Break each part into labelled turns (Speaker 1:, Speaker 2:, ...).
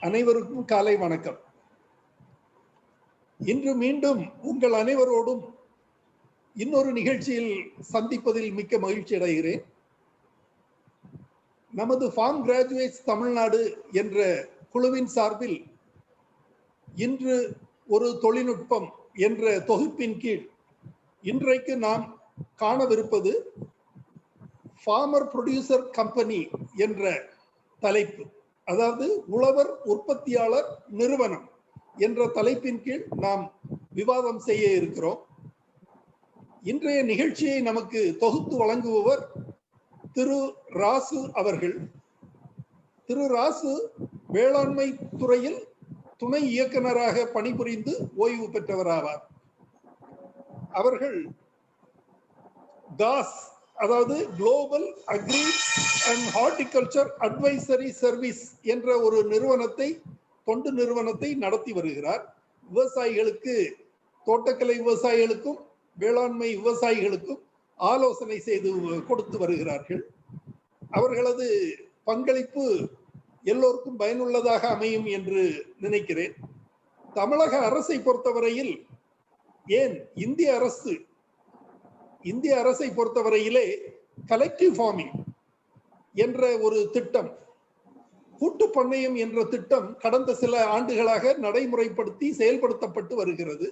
Speaker 1: அனைவருக்கும் காலை வணக்கம். இன்று மீண்டும் உங்கள் அனைவரோடும் இன்னொரு நிகழ்ச்சியில் சந்திப்பதில் மிக்க மகிழ்ச்சி அடைகிறேன். நமது ஃபார்ம் கிராஜுவேட்ஸ் தமிழ்நாடு என்ற குழுவின் சார்பில் இன்று ஒரு தொழில்நுட்பம் என்ற தொகுப்பின் கீழ் இன்றைக்கு நாம் காணவிருப்பது ஃபார்மர் ப்ரொடியூசர் கம்பெனி என்ற தலைப்பு, அதாவது உழவர் உற்பத்தியாளர் நிறுவனம் என்ற தலைப்பின் கீழ் நாம் விவாதம் செய்ய இருக்கிறோம். இன்றைய நிகழ்ச்சியை நமக்கு தொகுத்து வழங்குபவர் திரு ராசு அவர்கள். திரு ராசு வேளாண்மை துறையில் துணை இயக்குநராக பணிபுரிந்து ஓய்வு பெற்றவராவார். அவர்கள் காஸ், அதாவது global agri and horticulture advisory service என்ற ஒரு நிறுவனத்தை, தொண்டு நிறுவனத்தை நடத்தி வருகிறார். விவசாயிகளுக்கு, தோட்டக்கலை விவசாயிகளுக்கும் வேளாண்மை விவசாயிகளுக்கும் ஆலோசனை செய்து கொடுத்து வருகிறார்கள். அவர்களது பங்களிப்பு எல்லோருக்கும் பயனுள்ளதாக அமையும் என்று நினைக்கிறேன். தமிழக அரசை பொறுத்தவரையில், ஏன் இந்திய அரசை பொறுத்தவரையிலே கலெக்டிவ் ஃபார்மிங் என்ற ஒரு திட்டம், கூட்டு பண்ணையம் என்ற திட்டம் கடந்த சில ஆண்டுகளாக நடைமுறைப்படுத்தி செயல்படுத்தப்பட்டு வருகிறது.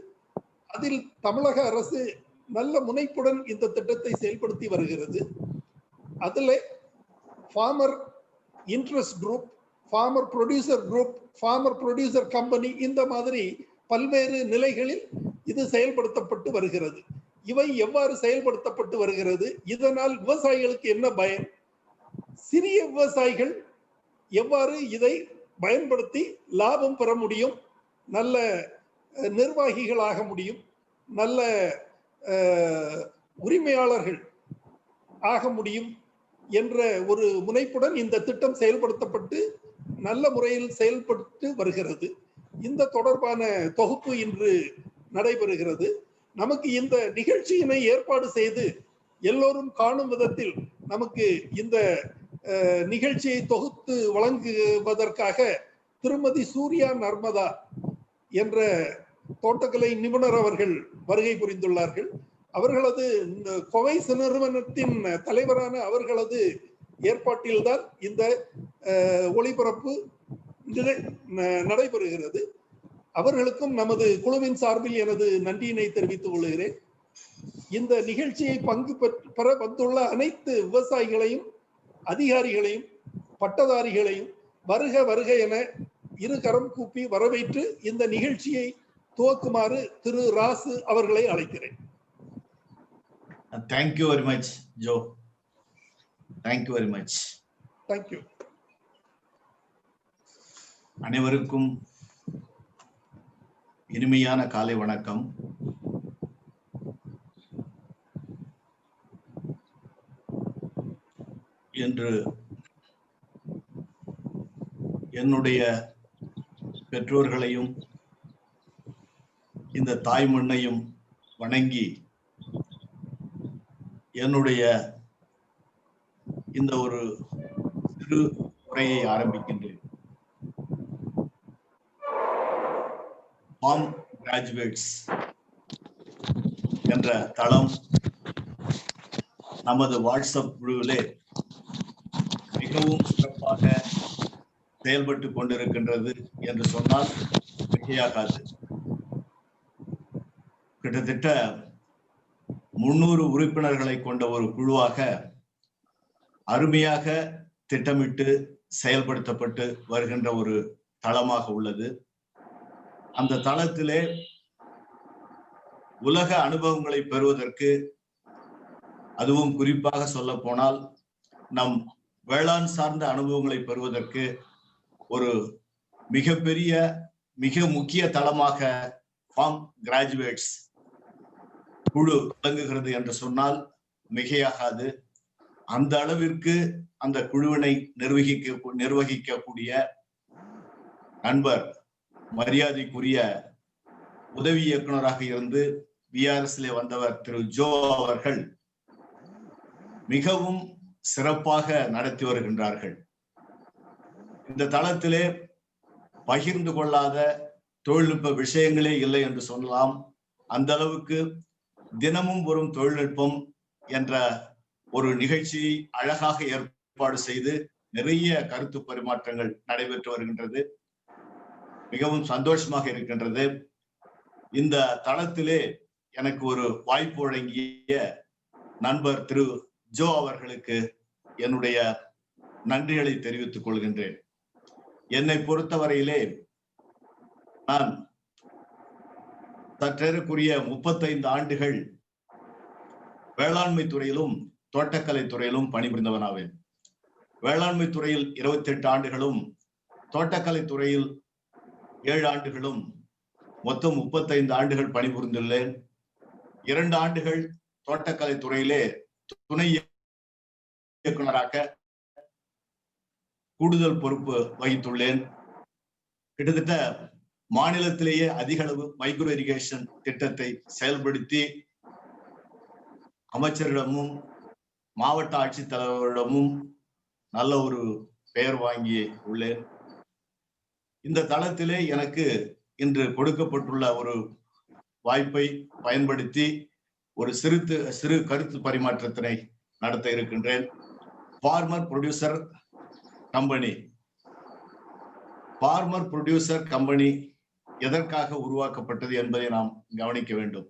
Speaker 1: அதில் தமிழக அரசு நல்ல முனைப்புடன் இந்த திட்டத்தை செயல்படுத்தி வருகிறது. அதில் farmer interest group, farmer producer group, farmer producer company, இந்த மாதிரி பல்வேறு நிலைகளில் இது செயல்படுத்தப்பட்டு வருகிறது. இவை எவ்வாறு செயல்படுத்தப்பட்டு வருகிறது, இதனால் விவசாயிகளுக்கு என்ன பயன், சிறிய விவசாயிகள் எவ்வாறு இதை பயன்படுத்தி லாபம் பெற முடியும், நல்ல நிர்வாகிகளாக முடியும், நல்ல உரிமையாளர்கள் ஆக முடியும் என்ற ஒரு முனைப்புடன் இந்த திட்டம் செயல்படுத்தப்பட்டு நல்ல முறையில் செயல்பட்டு வருகிறது. இந்த தொடர்பான தொகுப்பு இன்று நடைபெறுகிறது. நமக்கு இந்த நிகழ்ச்சியினை ஏற்பாடு செய்து எல்லோரும் காணும் விதத்தில் நமக்கு இந்த நிகழ்ச்சியை தொகுத்து வழங்குவதற்காக திருமதி சூர்யா நர்மதா என்ற தோட்டக்கலை நிபுணர் அவர்கள் வருகை புரிந்துள்ளார்கள். அவர்களது கொவைஸ் நிறுவனத்தின் தலைவரான அவர்களது ஏற்பாட்டில்தான் இந்த ஒளிபரப்பு நடைபெறுகிறது. அவர்களுக்கும் நமது குழுவின் சார்பில் எனது நன்றியினை தெரிவித்துக் கொள்கிறேன். இந்த நிகழ்ச்சியை பங்கு பெற வந்துள்ள அனைத்து விவசாயிகளையும், அதிகாரிகளையும், பட்டதாரிகளையும் வருக வருக என இரு கரம் கூப்பி வரவேற்று இந்த நிகழ்ச்சியை துவக்குமாறு திரு ராசு அவர்களை அழைக்கிறேன்.
Speaker 2: Thank you very much, Joe. Thank you very much.
Speaker 1: Thank you.
Speaker 2: அனைவருக்கும் இனிமையான காலை வணக்கம். என்று என்னுடைய பெற்றோர்களையும் இந்த தாய் மண்ணையும் வணங்கி என்னுடைய இந்த ஒரு சிறு உரையை ஆரம்பிக்கின்றேன். ஃபார்ம் கிராஜுவேட்ஸ் என்ற தளம் நமது வாட்ஸ்அப் குழுவிலே மிகவும் சிறப்பாக செயல்பட்டு கொண்டிருக்கின்றது என்று சொன்னால் மிகையாகாது. கிட்டத்தட்ட 300 உறுப்பினர்களை கொண்ட ஒரு குழுவாக அருமையாக திட்டமிட்டு செயல்படுத்தப்பட்டு வருகின்ற ஒரு தளமாக உள்ளது. அந்த தளத்திலே உலக அனுபவங்களை பெறுவதற்கு, அதுவும் குறிப்பாக சொல்ல போனால் நம் வேளாண் சார்ந்த அனுபவங்களை பெறுவதற்கு ஒரு மிகப்பெரிய, மிக முக்கிய தளமாக ஃபார்ம் கிராஜுவேட்ஸ் குழு விளங்குகிறது என்று சொன்னால் மிகையாகாது. அந்த அளவிற்கு அந்த குழுவினை நிர்வகிக்கக்கூடிய நண்பர், மரியாதைக்குரிய உதவி இயக்குநராக இருந்து விஆர்எஸ்ல வந்தவர் திரு ஜோ அவர்கள் மிகவும் சிறப்பாக நடத்தி வருகின்றார்கள். இந்த தளத்திலே பகிர்ந்து கொள்ளாத தொழில்நுட்ப விஷயங்களே இல்லை என்று சொல்லலாம். அந்த அளவுக்கு தினமும் வரும் தொழில்நுட்பம் என்ற ஒரு நிகழ்ச்சியை அழகாக ஏற்பாடு செய்து நிறைய கருத்து பரிமாற்றங்கள் நடைபெற்று வருகின்றது. மிகவும் சந்தோஷமாக இருக்கின்றது. இந்த தளத்திலே எனக்கு ஒரு வாய்ப்பு வழங்கிய நண்பர் திரு ஜோ அவர்களுக்கு என்னுடைய நன்றிகளை தெரிவித்துக் கொள்கின்றேன். என்னை பொறுத்தவரையிலே நான் சற்றேறக்குரிய 35 ஆண்டுகள் வேளாண்மை துறையிலும் தோட்டக்கலை துறையிலும் பணிபுரிந்தவனாவேன். வேளாண்மை துறையில் 28 ஆண்டுகளும் தோட்டக்கலை துறையில் 7 ஆண்டுகளும் மொத்தம் 35 ஆண்டுகள் பணிபுரிந்துள்ளேன். 2 ஆண்டுகள் தோட்டக்கலை துறையிலே துணை இயக்குனராக கூடுதல் பொறுப்பு வகித்துள்ளேன். கிட்டத்தட்ட மாநிலத்திலேயே அதிக அளவு மைக்ரோ இரிகேஷன் திட்டத்தை செயல்படுத்தி அமைச்சரிடமும் மாவட்ட ஆட்சித்தலைவரிடமும் நல்ல ஒரு பெயர் வாங்கி உள்ளேன். இந்த தளத்திலே எனக்கு இன்று கொடுக்கப்பட்டுள்ள ஒரு வாய்ப்பை பயன்படுத்தி ஒரு சிறு கருத்து பரிமாற்றத்தினை நடத்த இருக்கின்றேன். ஃபார்மர் ப்ரொடியூசர் கம்பெனி எதற்காக உருவாக்கப்பட்டது என்பதை நாம் கவனிக்க வேண்டும்.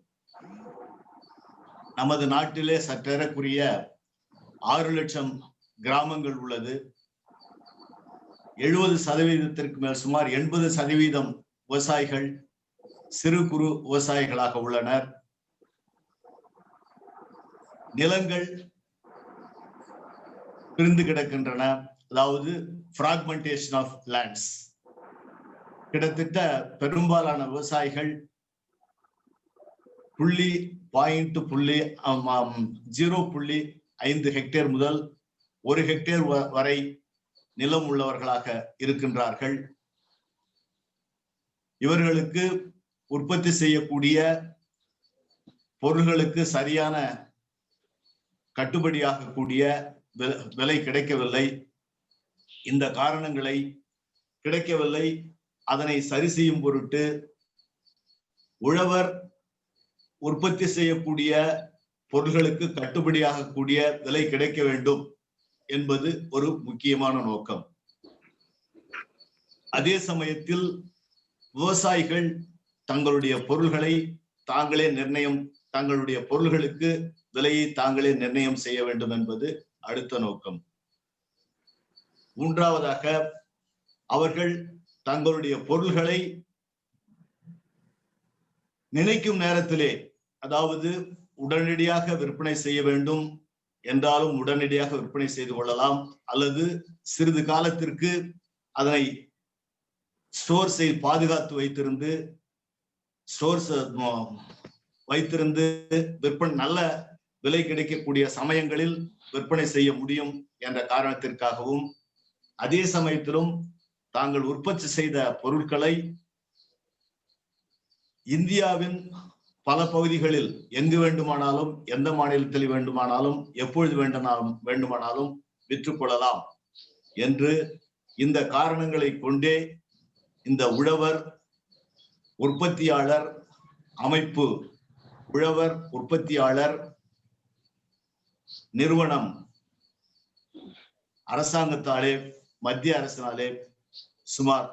Speaker 2: நமது நாட்டிலே சற்றேறக்குரிய 6 லட்சம் கிராமங்கள் உள்ளது. 70% மேல் சுமார் 80% விவசாயிகள் சிறு குறு விவசாயிகளாக உள்ளனர். நிலங்கள் பிரிந்து கிடக்கின்றன. அதாவது பிராக்மெண்டேஷன் ஆஃப் லேண்ட்ஸ். கிட்டத்தட்ட பெரும்பாலான விவசாயிகள் 0.5 ஹெக்டேர் முதல் 1 ஹெக்டேர் வரை நிலம் உள்ளவர்களாக இருக்கின்றார்கள். இவர்களுக்கு உற்பத்தி செய்யக்கூடிய பொருள்களுக்கு சரியான கட்டுப்படியாக கூடிய விலை கிடைக்கவில்லை. இந்த காரணங்களை கிடைக்கவில்லை. அதனை சரி செய்யும் பொருட்டு உழவர் உற்பத்தி செய்யக்கூடிய பொருள்களுக்கு கட்டுப்படியாக கூடிய விலை கிடைக்க வேண்டும் என்பது ஒரு முக்கியமான நோக்கம். அதே சமயத்தில் விவசாயிகள் தங்களுடைய பொருள்களை தாங்களே தங்களுடைய பொருள்களுக்கு விலையை தாங்களே நிர்ணயம் செய்ய வேண்டும் என்பது அடுத்த நோக்கம். மூன்றாவதாக அவர்கள் தங்களுடைய பொருள்களை நினைக்கும் நேரத்திலே, அதாவது உடனடியாக விற்பனை செய்ய வேண்டும் என்றாலும் உடனடியாக விற்பனை செய்து கொள்ளலாம், அல்லது சிறிது காலத்திற்கு அதனை ஸ்டோர் செய்து பாதுகாத்து வைத்திருந்து விற்பனை நல்ல விலை கிடைக்கக்கூடிய சமயங்களில் விற்பனை செய்ய முடியும் என்ற காரணத்திற்காகவும், அதே சமயத்திலும் தாங்கள் உற்பத்தி செய்த பொருட்களை இந்தியாவின் பல பகுதிகளில் எங்கு வேண்டுமானாலும், எந்த மாநிலத்தில் வேண்டுமானாலும், எப்பொழுது வேண்டுமானாலும் விற்றுக்கொள்ளலாம் என்று இந்த காரணங்களை கொண்டே இந்த உழவர் உற்பத்தியாளர் அமைப்பு, உழவர் உற்பத்தியாளர் நிறுவனம் அரசாங்கத்தாலே, மத்திய அரசினாலே சுமார்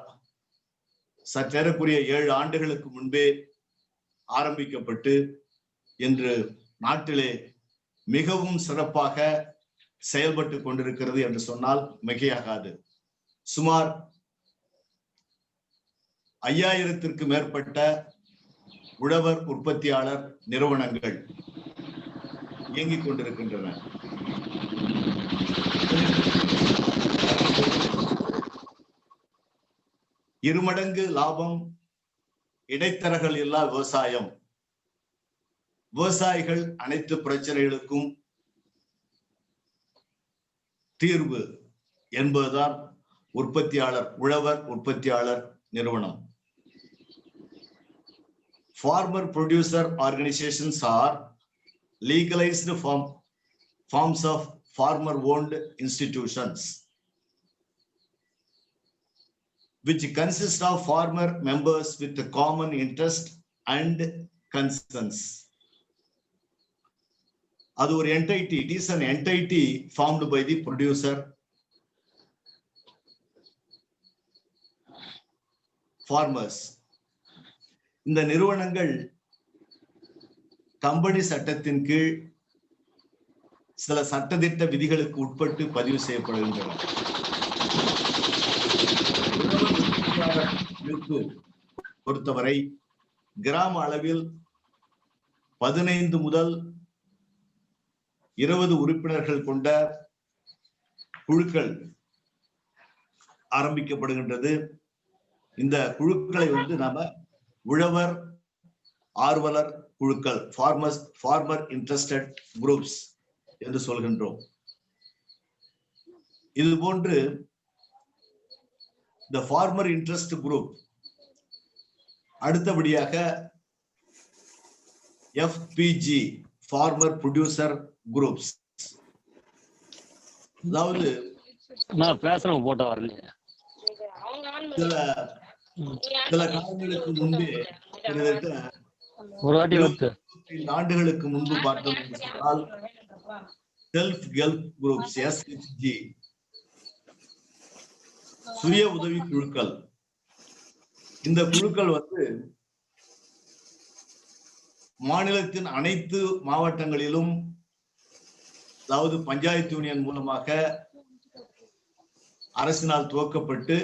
Speaker 2: சற்றேறக்குரிய 7 ஆண்டுகளுக்கு முன்பே ஆரம்பிக்கப்பட்டு இன்று நாட்டிலே மிகவும் சிறப்பாக செயல்பட்டு கொண்டிருக்கிறது என்று சொன்னால் மிகையாகாது. சுமார் 5000த்திற்கு மேற்பட்ட உழவர் உற்பத்தியாளர் நிறுவனங்கள் இயங்கிக் கொண்டிருக்கின்றன. இருமடங்கு லாபம், இடைத்தரகர்கள் இல்லா விவசாயம். விவசாயிகள் அனைத்து பிரச்சனைகளுக்கும் தீர்வு என்பதுதான் உழவர் உற்பத்தியாளர் நிறுவனம். Farmer producer organizations are legalized forms of farmer owned institutions which consists of farmer members with a common interest and concerns. அது ஒரு entity, it is an entity formed by the producer, farmers. இந்த நிறுவனங்கள் company சட்டத்தின் கீழ் சில சட்டதிட்ட விதிகளுக்கு உட்பட்டு பதிவு செய்யப்படுகின்றன. பொறுத்தவரை கிராம அளவில் 15 முதல் 20 உறுப்பினர்கள் கொண்ட குழுக்கள் ஆரம்பிக்கப்படுகின்றது. இந்த குழுக்களை நாம உழவர் ஆர்வலர் குழுக்கள், farmer interested groups என்று சொல்கின்றோம். இது போன்று the farmer interest group அடுத்தபடியாக FPG, farmer producer groups. அதாவது
Speaker 3: நான் பேசுறேன் போட்டோ வரல.
Speaker 2: சில காலங்களுக்கு முன்பே கிட்டத்தட்ட
Speaker 3: ஒரு வாட்டி வந்து
Speaker 2: ஆண்டுகளுக்கு முன்பு பார்த்தோம் என்றால் செல்ஃப் ஹெல்ப் குரூப்ஸ், SHG, சுய உதவி குழுக்கள். இந்த குழுக்கள் மாநிலத்தின் அனைத்து மாவட்டங்களிலும், அதாவது பஞ்சாயத்து யூனியன் மூலமாக அரசினால் துவக்கப்பட்டு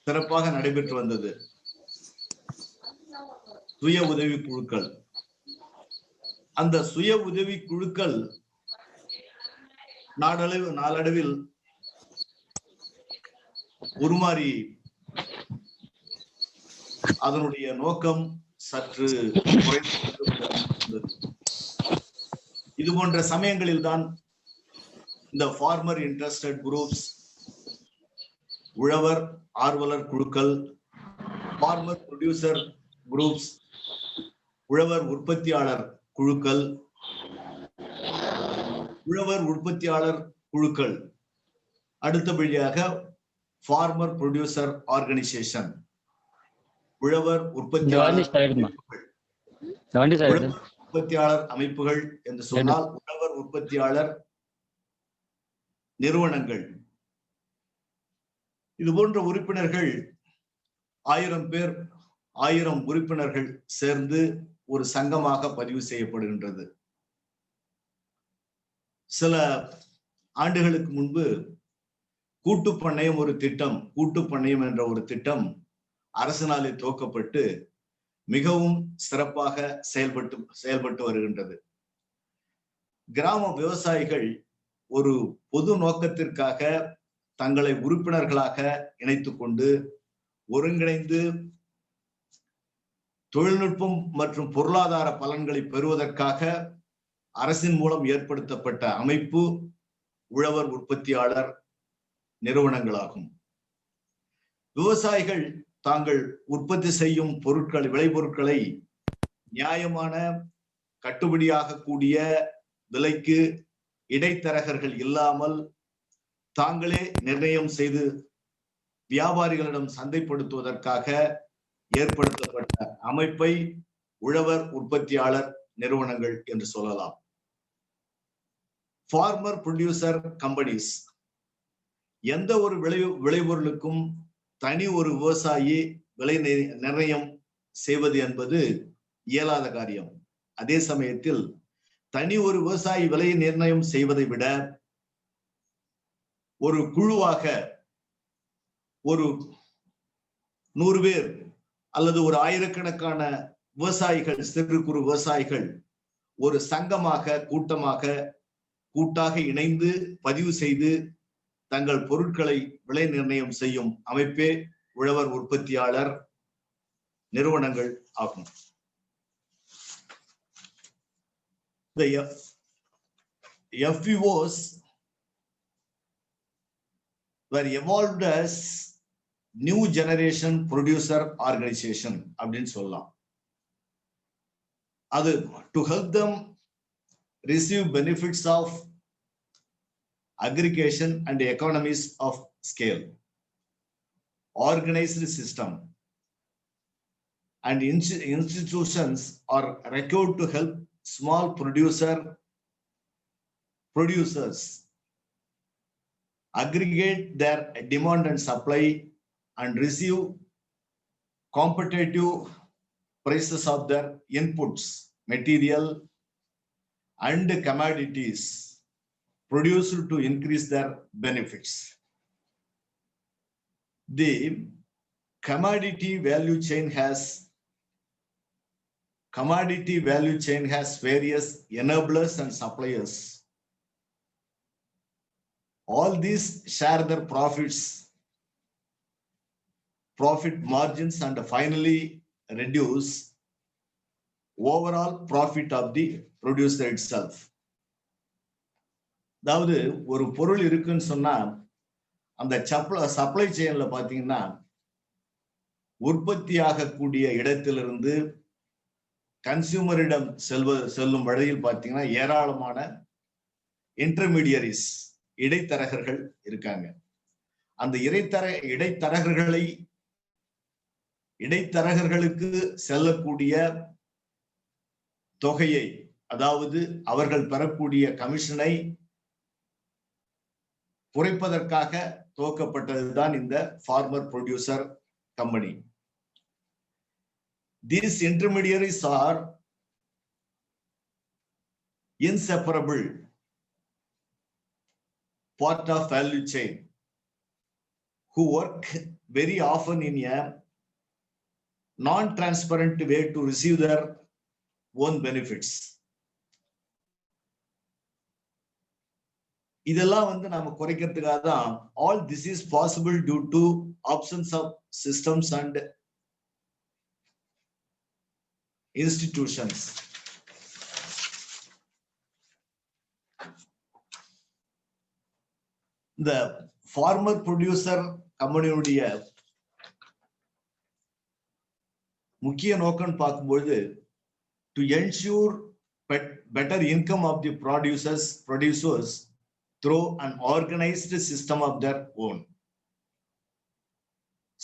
Speaker 2: சிறப்பாக நடைபெற்று வந்தது. சுய உதவி குழுக்கள். அந்த சுய உதவி குழுக்கள் நாளடைவில் உருமாறி அதனுடைய நோக்கம் சற்று குறைந்து. இது போன்ற சமயங்களில் தான் இந்த ஃபார்மர் இன்ட்ரெஸ்டட் குரூப்ஸ், உழவர் ஆர்வலர் குழுக்கள், ஃபார்மர் ப்ரொடியூசர் குரூப்ஸ், உழவர் உற்பத்தியாளர் குழுக்கள், உழவர் உற்பத்தியாளர் குழுக்கள், அடுத்தபடியாக ஃபார்மர் ப்ரொடியூசர் ஆர்கனைசேஷன், உழவர் உற்பத்தியாளர் அமைப்புகள் என்று சொன்னால் உழவர் உற்பத்தியாளர் நிறுவனங்கள். இது போன்ற உறுப்பினர்கள் 1000 பேர், 1000 உறுப்பினர்கள் சேர்ந்து ஒரு சங்கமாக பதிவு செய்யப்படுகின்றது. சில ஆண்டுகளுக்கு முன்பு கூட்டுப்பண்ணையம் ஒரு திட்டம், கூட்டுப்பண்ணையம் என்ற ஒரு திட்டம் அரசினாலே துவக்கப்பட்டு மிகவும் சிறப்பாக செயல்பட்டு வருகின்றது. கிராம விவசாயிகள் ஒரு பொது நோக்கத்திற்காக தங்களை உறுப்பினர்களாக இணைத்துக் கொண்டு ஒருங்கிணைந்து தொழில்நுட்பம் மற்றும் பொருளாதார பலன்களை பெறுவதற்காக அரசின் மூலம் ஏற்படுத்தப்பட்ட அமைப்பு உழவர் உற்பத்தியாளர் நிறுவனங்களாகும். விவசாயிகள் தாங்கள் உற்பத்தி செய்யும் பொருட்கள், விளைபொருட்களை நியாயமான கட்டுப்படியாக கூடிய விலைக்கு இடைத்தரகர்கள் இல்லாமல் தாங்களே நிர்ணயம் செய்து வியாபாரிகளிடம் சந்தைப்படுத்துவதற்காக ஏற்படுத்தப்பட்ட அமைப்பை உழவர் உற்பத்தியாளர் நிறுவனங்கள் என்று சொல்லலாம். Farmer producer companies. எந்த ஒரு விளைபொருளுக்கும் தனி ஒரு விவசாயி விலை நிர்ணயம் செய்வது என்பது இயலாத காரியம். அதே சமயத்தில் தனி ஒரு விவசாயி விலை நிர்ணயம் செய்வதை விட ஒரு குழுவாக ஒரு 100 பேர் அல்லது ஒரு ஆயிரக்கணக்கான விவசாயிகள், சிறு குறு விவசாயிகள் ஒரு சங்கமாக கூட்டாக இணைந்து பதிவு செய்து தங்கள் பொருட்களை விலை நிர்ணயம் செய்யும் அமைப்பே உழவர் உற்பத்தியாளர் நிறுவனங்கள் ஆகும். The FPOs were evolved as new generation producer organization அப்படின்னு சொல்லலாம். அது to help them receive benefits of aggregation and economies of scale. organized system, and institutions are required to help small producers aggregate their demand and supply and receive competitive prices of their inputs, material, and commodities produced to increase their benefits. The commodity value chain has various enablers and suppliers. All these share their profit margins and finally reduce overall profit of the producer itself. அதாவது ஒரு பொருள் இருக்குன்னு சொன்னா அந்த supply செயின்ல பாத்தீங்கன்னா உற்பத்தி ஆகக்கூடிய இடத்திலிருந்து கன்சியூமரிடம் செல்லும் வழியில் பாத்தீங்கன்னா ஏராளமான இன்டர்மீடியரிஸ் இடைத்தரகர்கள் இருக்காங்க. அந்த இடைத்தரகர்களுக்கு செல்லக்கூடிய தொகையை, அதாவது அவர்கள் பெறக்கூடிய கமிஷனை குறைப்பதற்காக துவக்கப்பட்டதுதான் இந்த farmer producer company. These intermediaries are inseparable part of value chain who work very often in a non-transparent way to receive their own benefits. இதெல்லாம் நாம குறைக்கிறதுக்காக தான் all this is possible due to absence of systems and institutions. The farmer producer கம்பெனியுடைய முக்கிய நோக்கம் பார்க்கும்போது to ensure better income of the producers through an organized system of their own.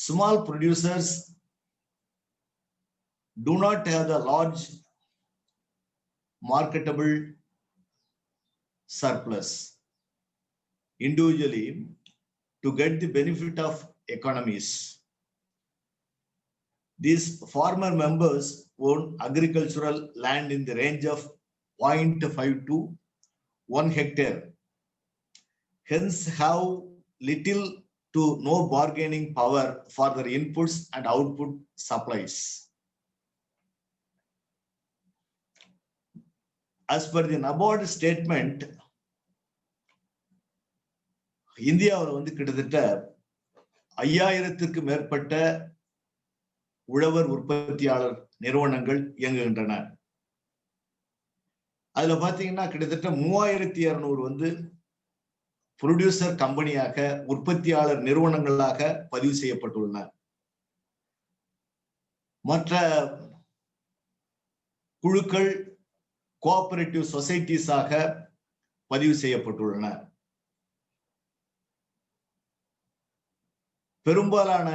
Speaker 2: Small producers do not have the large marketable surplus individually to get the benefit of economies. These farmer members own agricultural land in the range of 0.5 to 1 hectare, hence have little to no bargaining power for their inputs and output supplies. As per the NABARD statement, இந்தியாவில் கிட்டத்தட்ட 5000க்கு மேற்பட்ட உழவர் உற்பத்தியாளர் நிறுவனங்கள் இயங்குகின்றன. அதுல பாத்தீங்கன்னா கிட்டத்தட்ட 3200 ப்ரொடியூசர் கம்பெனியாக, உற்பத்தியாளர் நிறுவனங்களாக பதிவு செய்யப்பட்டுள்ளன. மற்ற குழுக்கள் கோஆபரேட்டிவ் சொசைட்டிஸாக பதிவு செய்யப்பட்டுள்ளன. பெரும்பாலான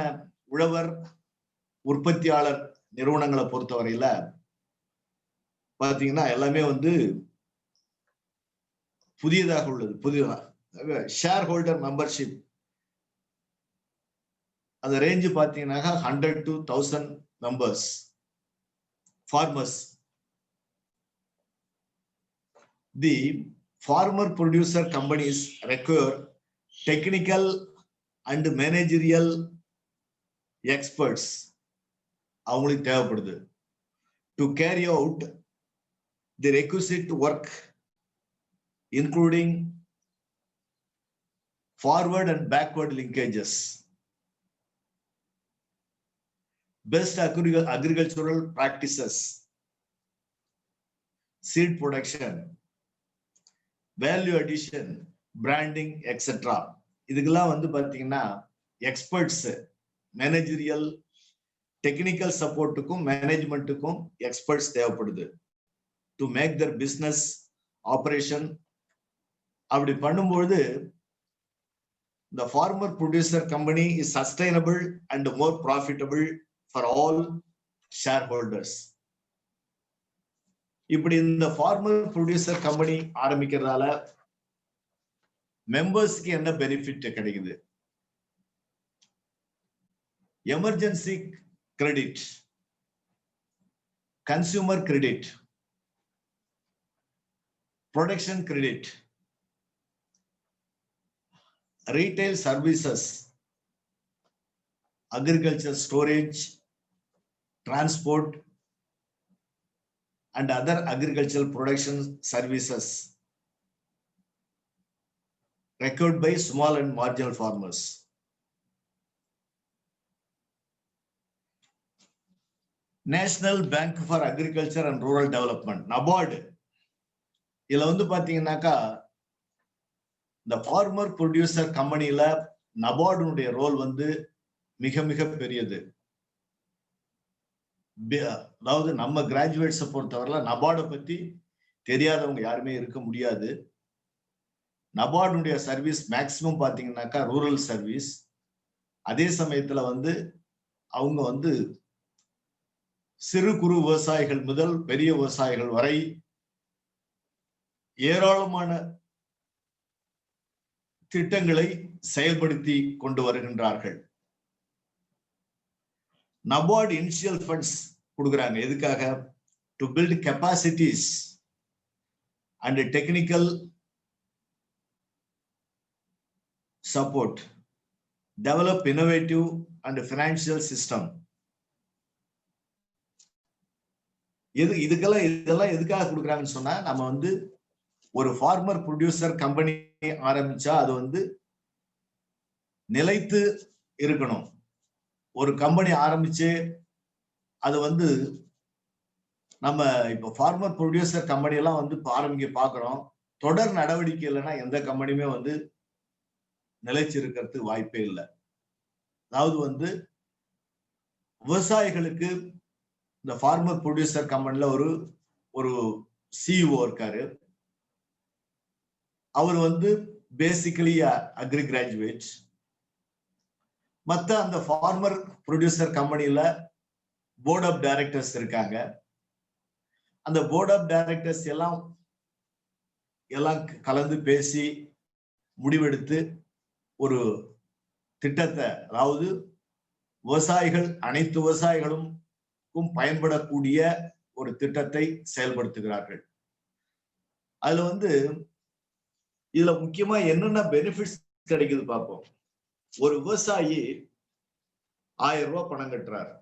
Speaker 2: உழவர் உற்பத்தியாளர் நிறுவனங்களை பொறுத்தவரையில பாத்தீங்கன்னா எல்லாமே புதியதாக உள்ளது. ஷேர் ஹோல்டர் மெம்பர்ஷிப் அந்த ரேஞ்சு பாத்தீங்கன்னா 100 to 1000 members farmers. The farmer producer companies require technical and managerial experts அவங்களுக்கு தேவைப்படுது to carry out the requisite work including forward and backward linkages, best agricultural practices, seed production, value addition, branding, etc. இதுக்கெல்லாம் பாத்தீங்கன்னா experts, managerial, technical சப்போர்ட்டுக்கும் மேனேஜ்மெண்ட்டுக்கும் experts தேவைப்படுது to make their business operation. அப்படி பண்ணும்போது the farmer producer company is sustainable and more profitable for all shareholders. இப்படி இந்த farmer producer company ஆரம்பிக்கிறதால மெம்பர்ஸ்க்கு என்ன பெனிஃபிட் கிடைக்குது? Emergency credit, consumer credit, production credit, retail services, agriculture storage, transport, and other agricultural production services required by small and marginal farmers. National Bank for Agriculture and Rural Development, NABARD. இதுல வந்து பாத்தீங்கன்னாக்கா இந்த farmer producer கம்பெனில நபார்டுடைய role வந்து மிக மிக பெரியது. அதாவது நம்ம கிராஜுவேட்ஸை பொறுத்தவரையில நபார்டை பத்தி தெரியாதவங்க யாருமே இருக்க முடியாது. நபார்டுடைய சர்வீஸ் மேக்சிமம் பாத்தீங்கன்னாக்கா ரூரல் சர்வீஸ். அதே சமயத்துல வந்து அவங்க வந்து சிறு குறு விவசாயிகள் முதல் பெரிய விவசாயிகள் வரை ஏராளமான திட்டங்களை செயல்படுத்தி கொண்டு வருகின்றார்கள். நபார்டு இனிஷியல் ஃபண்ட்ஸ் கொடுக்குறாங்க. எதுக்காக? To build capacities and technical support, develop innovative and financial system. இதெல்லாம் எதுக்காக கொடுக்குறாங்கன்னு சொன்னா, நம்ம வந்து ஒரு ஃபார்மர் ப்ரொடியூசர் கம்பெனி ஆரம்பிச்சா அது வந்து நிலைத்து இருக்கணும். ஒரு கம்பெனி ஆரம்பிச்சு அது வந்து நம்ம இப்ப ஃபார்மர் ப்ரொடியூசர் கம்பெனி எல்லாம் வந்து ஆரம்பிக்க பாக்குறோம். தொடர் நடவடிக்கை இல்லைன்னா எந்த கம்பெனியுமே வந்து நிலைச்சு இருக்கிறதுக்கு வாய்ப்பே இல்லை. அதாவது வந்து விவசாயிகளுக்கு இந்த ஃபார்மர் ப்ரொடியூசர் கம்பெனில ஒரு சிஇஓ இருக்காரு. அவர் வந்து பேசிக்கலி அக்ரி கிராஜுவேட். மத்த அந்த ஃபார்மர் ப்ரொடியூசர் கம்பெனில போர்ட் ஆஃப் டைரக்டர்ஸ் இருக்காங்க. அந்த போர்ட் ஆஃப் டைரக்டர்ஸ் எல்லாம் கலந்து பேசி முடிவெடுத்து ஒரு திட்டத்தை, அதாவது விவசாயிகள் அனைத்து விவசாயிகளும் பயன்படக்கூடிய ஒரு திட்டத்தை செயல்படுத்துகிறார்கள். அதுல வந்து இதுல முக்கியமா என்னென்ன பெனிஃபிட்ஸ் கிடைக்குது பார்ப்போம். ஒரு விவசாயி 1000 ரூபாய் பணம் கட்டுறார்.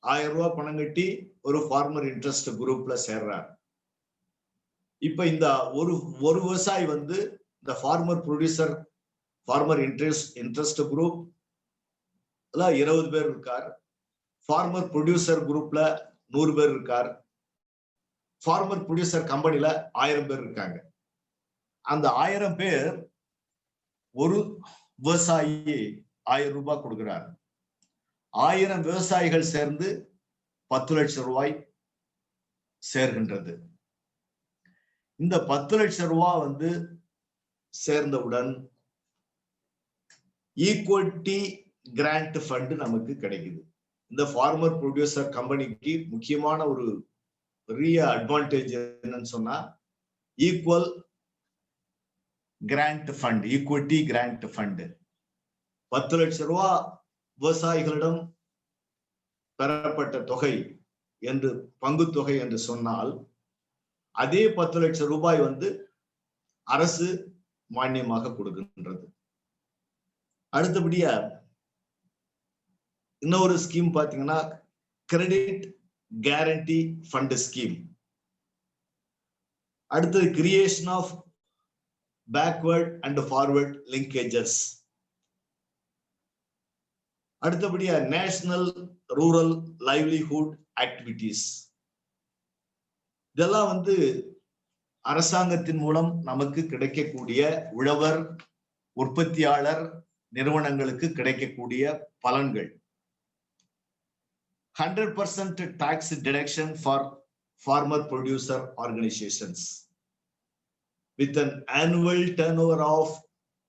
Speaker 2: 1000 ரூபாய் பணம் கட்டி ஒரு ஃபார்மர் இன்ட்ரெஸ்ட் குரூப்ல சேர்றார். இப்ப இந்த ஒரு விவசாயி வந்து இந்த farmer producer farmer interest group 20 பேர் இருக்கார். ஃபார்மர் ப்ரொடியூசர் குரூப்ல 100 பேர் இருக்கார். ஃபார்மர் ப்ரொடியூசர் கம்பெனில 1000 பேர் இருக்காங்க. அந்த 1000 பேர் ஒரு விவசாயி 1000 ரூபாய் கொடுக்கிறார். 1000 விவசாயிகள் சேர்ந்து 10 லட்சம் ரூபாய் சேர்கின்றது. இந்த 10 லட்சம் ரூபாய் வந்து சேர்ந்தவுடன் ஈக்விட்டி கிராண்ட் ஃபண்ட் நமக்கு கிடைக்குது. இந்த ஃபார்மர் ப்ரொடியூசர் கம்பெனிக்கு முக்கியமான ஒரு பெரிய அட்வான்டேஜ் என்னன்னு சொன்னா, equal grant fund, equity grant fund. 10 லட்சம் ரூபாய் விவசாயிகளிடம் பெறப்பட்ட தொகை என்று, பங்கு தொகை என்று சொன்னால், அதே 10 லட்சம் ரூபாய் வந்து அரசு மானியமாக கொடுக்கின்றது. அடுத்தபடியா இன்னொரு ஸ்கீம் பாத்தீங்கன்னா கிரெடிட் கேரண்டி ஃபண்ட் ஸ்கீம். அடுத்தது creation of backward and forward linkages. அடுத்தபடியா நேஷனல் ரூரல் லைவ்லிஹுட் ஆக்டிவிட்டிஸ். இதெல்லாம் வந்து அரசாங்கத்தின் மூலம் நமக்கு கிடைக்கக்கூடிய உழவர் உற்பத்தியாளர் நிறுவனங்களுக்கு கிடைக்கக்கூடிய பலன்கள். 100% tax deduction for farmer producer organizations with an annual turnover of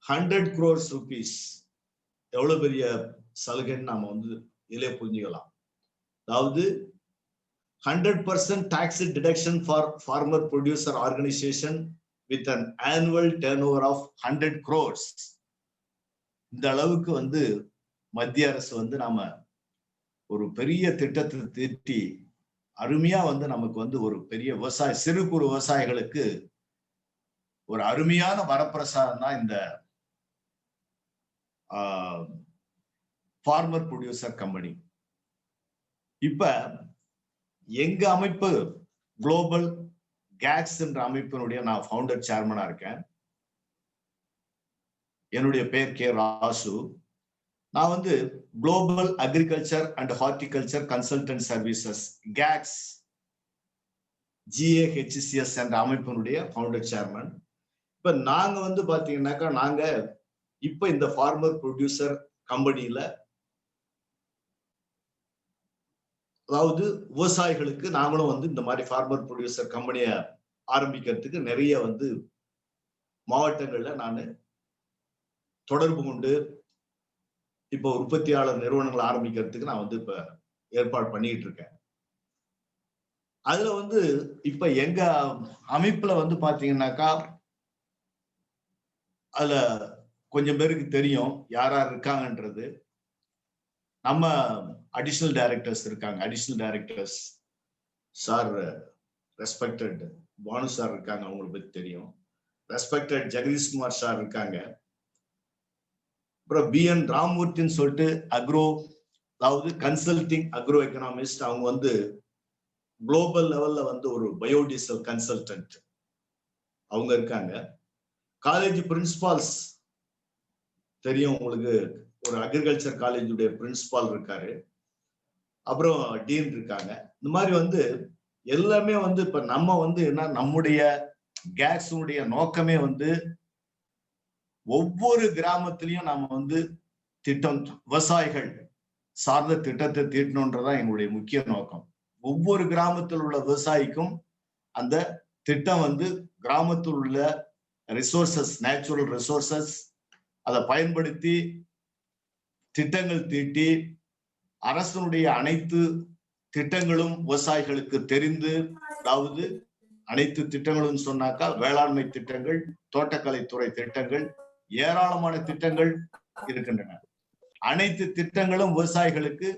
Speaker 2: 100 crores rupees எவ்வளவு பெரிய சலுகைன்னு நாம வந்து இதிலே புரிஞ்சுக்கலாம். அதாவது 100% tax deduction for farmer producer organization with an annual turnover of 100 crores. இந்த அளவுக்கு வந்து மத்திய அரசு வந்து நாம ஒரு பெரிய திட்டத்தை தீட்டி அருமையா வந்து நமக்கு வந்து ஒரு பெரிய விவசாய சிறு குறு விவசாயிகளுக்கு ஒரு அருமையான வரப்பிரசாதம் தான் இந்த ஃபார்மர் ப்ரொடியூசர் கம்பெனி. இப்ப எங்க அமைப்பு குளோபல் கேக்ஸ் என்ற அமைப்பினுடைய நான் ஃபவுண்டர் சேர்மனா இருக்கேன். என்னுடைய பேர் கே ராசு. நான் வந்து global agriculture and horticulture consultant services cakes GAHCS என்ற அமைப்பினுடைய ஃபவுண்டர் சேர்மன். இப்ப நாங்க வந்து பாத்தீங்கன்னாக்கா நாங்க இப்ப இந்த ஃபார்மர் ப்ரொடியூசர் கம்பெனியில, அதாவது விவசாயிகளுக்கு நாங்களும் வந்து இந்த மாதிரி ஃபார்மர் ப்ரொடியூசர் கம்பெனியை ஆரம்பிக்கிறதுக்கு நிறைய வந்து மாவட்டங்கள்ல நான் தொடர்பு கொண்டு இப்போ உற்பத்தியாளர் நிறுவனங்களை ஆரம்பிக்கிறதுக்கு நான் வந்து இப்ப ஏற்பாடு பண்ணிட்டு இருக்கேன். அதுல வந்து இப்ப எங்க அமைப்புல வந்து பாத்தீங்கன்னாக்கா அதுல கொஞ்சம் பேருக்கு தெரியும் யார் யார் இருக்காங்கன்றது. நம்ம அடிஷனல் டைரக்டர்ஸ் இருக்காங்க. Additional directors sir respected Bhanu sir இருக்காங்க, அவங்களுக்கு பத்தி தெரியும். ரெஸ்பெக்டட் ஜெகதீஷ்குமார் சார் இருக்காங்க. அப்புறம் BN ராமமூர்த்தின்னு சொல்லிட்டு அக்ரோ, அதாவது கன்சல்டிங் அக்ரோ எக்கனாமிஸ்ட், அவங்க வந்து குளோபல் லெவல்ல வந்து ஒரு பயோடீசல் கன்சல்டன்ட் அவங்க இருக்காங்க. காலேஜ் பிரின்சிபால்ஸ் தெரியும் உங்களுக்கு, ஒரு அக்ரிகல்ச்சர் காலேஜுடைய பிரின்சிபால் இருக்காரு, அப்புறம் டீன் இருக்காங்க. இந்த மாதிரி வந்து எல்லாமே வந்து இப்ப நம்ம வந்து என்ன, நம்முடைய கேக்ஸுடைய நோக்கமே வந்து ஒவ்வொரு கிராமத்திலையும் நாம வந்து திட்டம், விவசாயிகள் சார்ந்த திட்டத்தை தீட்டணுன்றதான் எங்களுடைய முக்கிய நோக்கம். ஒவ்வொரு கிராமத்தில் உள்ள விவசாயிக்கும் அந்த திட்டம் வந்து கிராமத்தில் உள்ள ரிசோர்சஸ், நேச்சுரல் ரிசோர்சஸ், அதை பயன்படுத்தி திட்டங்கள் தீட்டி அரசனுடைய அனைத்து திட்டங்களும் விவசாயிகளுக்கு தெரிந்து, அதாவது அனைத்து திட்டங்களும் சொன்னாக்கா வேளாண்மை திட்டங்கள், தோட்டக்கலைத்துறை திட்டங்கள், ஏராளமான திட்டங்கள் இருக்கின்றன. அனைத்து திட்டங்களும் விவசாயிகளுக்கு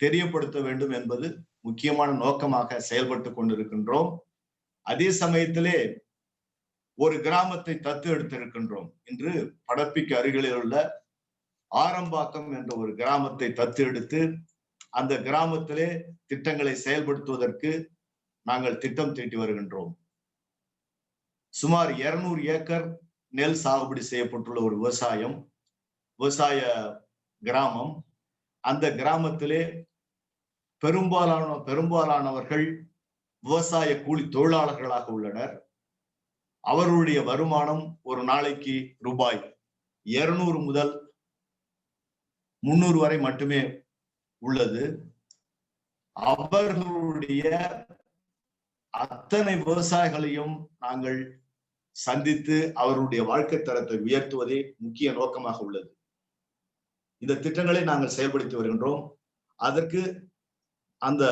Speaker 2: தெரியப்படுத்த வேண்டும் என்பது முக்கியமான நோக்கமாக செயல்பட்டு கொண்டிருக்கின்றோம். அதே சமயத்திலே ஒரு கிராமத்தை தத்து எடுத்திருக்கின்றோம். இன்று படப்பிக்கு அருகில் உள்ள ஆரம்பாக்கம் என்ற ஒரு கிராமத்தை தத்து எடுத்து அந்த கிராமத்திலே திட்டங்களை செயல்படுத்துவதற்கு நாங்கள் திட்டம் தீட்டி வருகின்றோம். சுமார் 200 ஏக்கர் நெல் சாகுபடி செய்யப்பட்டுள்ள ஒரு விவசாய கிராமம். அந்த கிராமத்திலே பெரும்பாலானவர்கள் விவசாய கூலி தொழிலாளர்களாக உள்ளனர். அவர்களுடைய வருமானம் ஒரு நாளைக்கு ரூபாய் 200 முதல் 300 வரை மட்டுமே உள்ளது. அவர்களுடைய அத்தனை விவசாயிகளையும் நாங்கள் சந்தித்து அவருடைய வாழ்க்கை தரத்தை உயர்த்துவதே முக்கிய நோக்கமாக உள்ளது. இந்த திட்டங்களை நாங்கள் செயல்படுத்தி வருகின்றோம். அதற்கு அந்த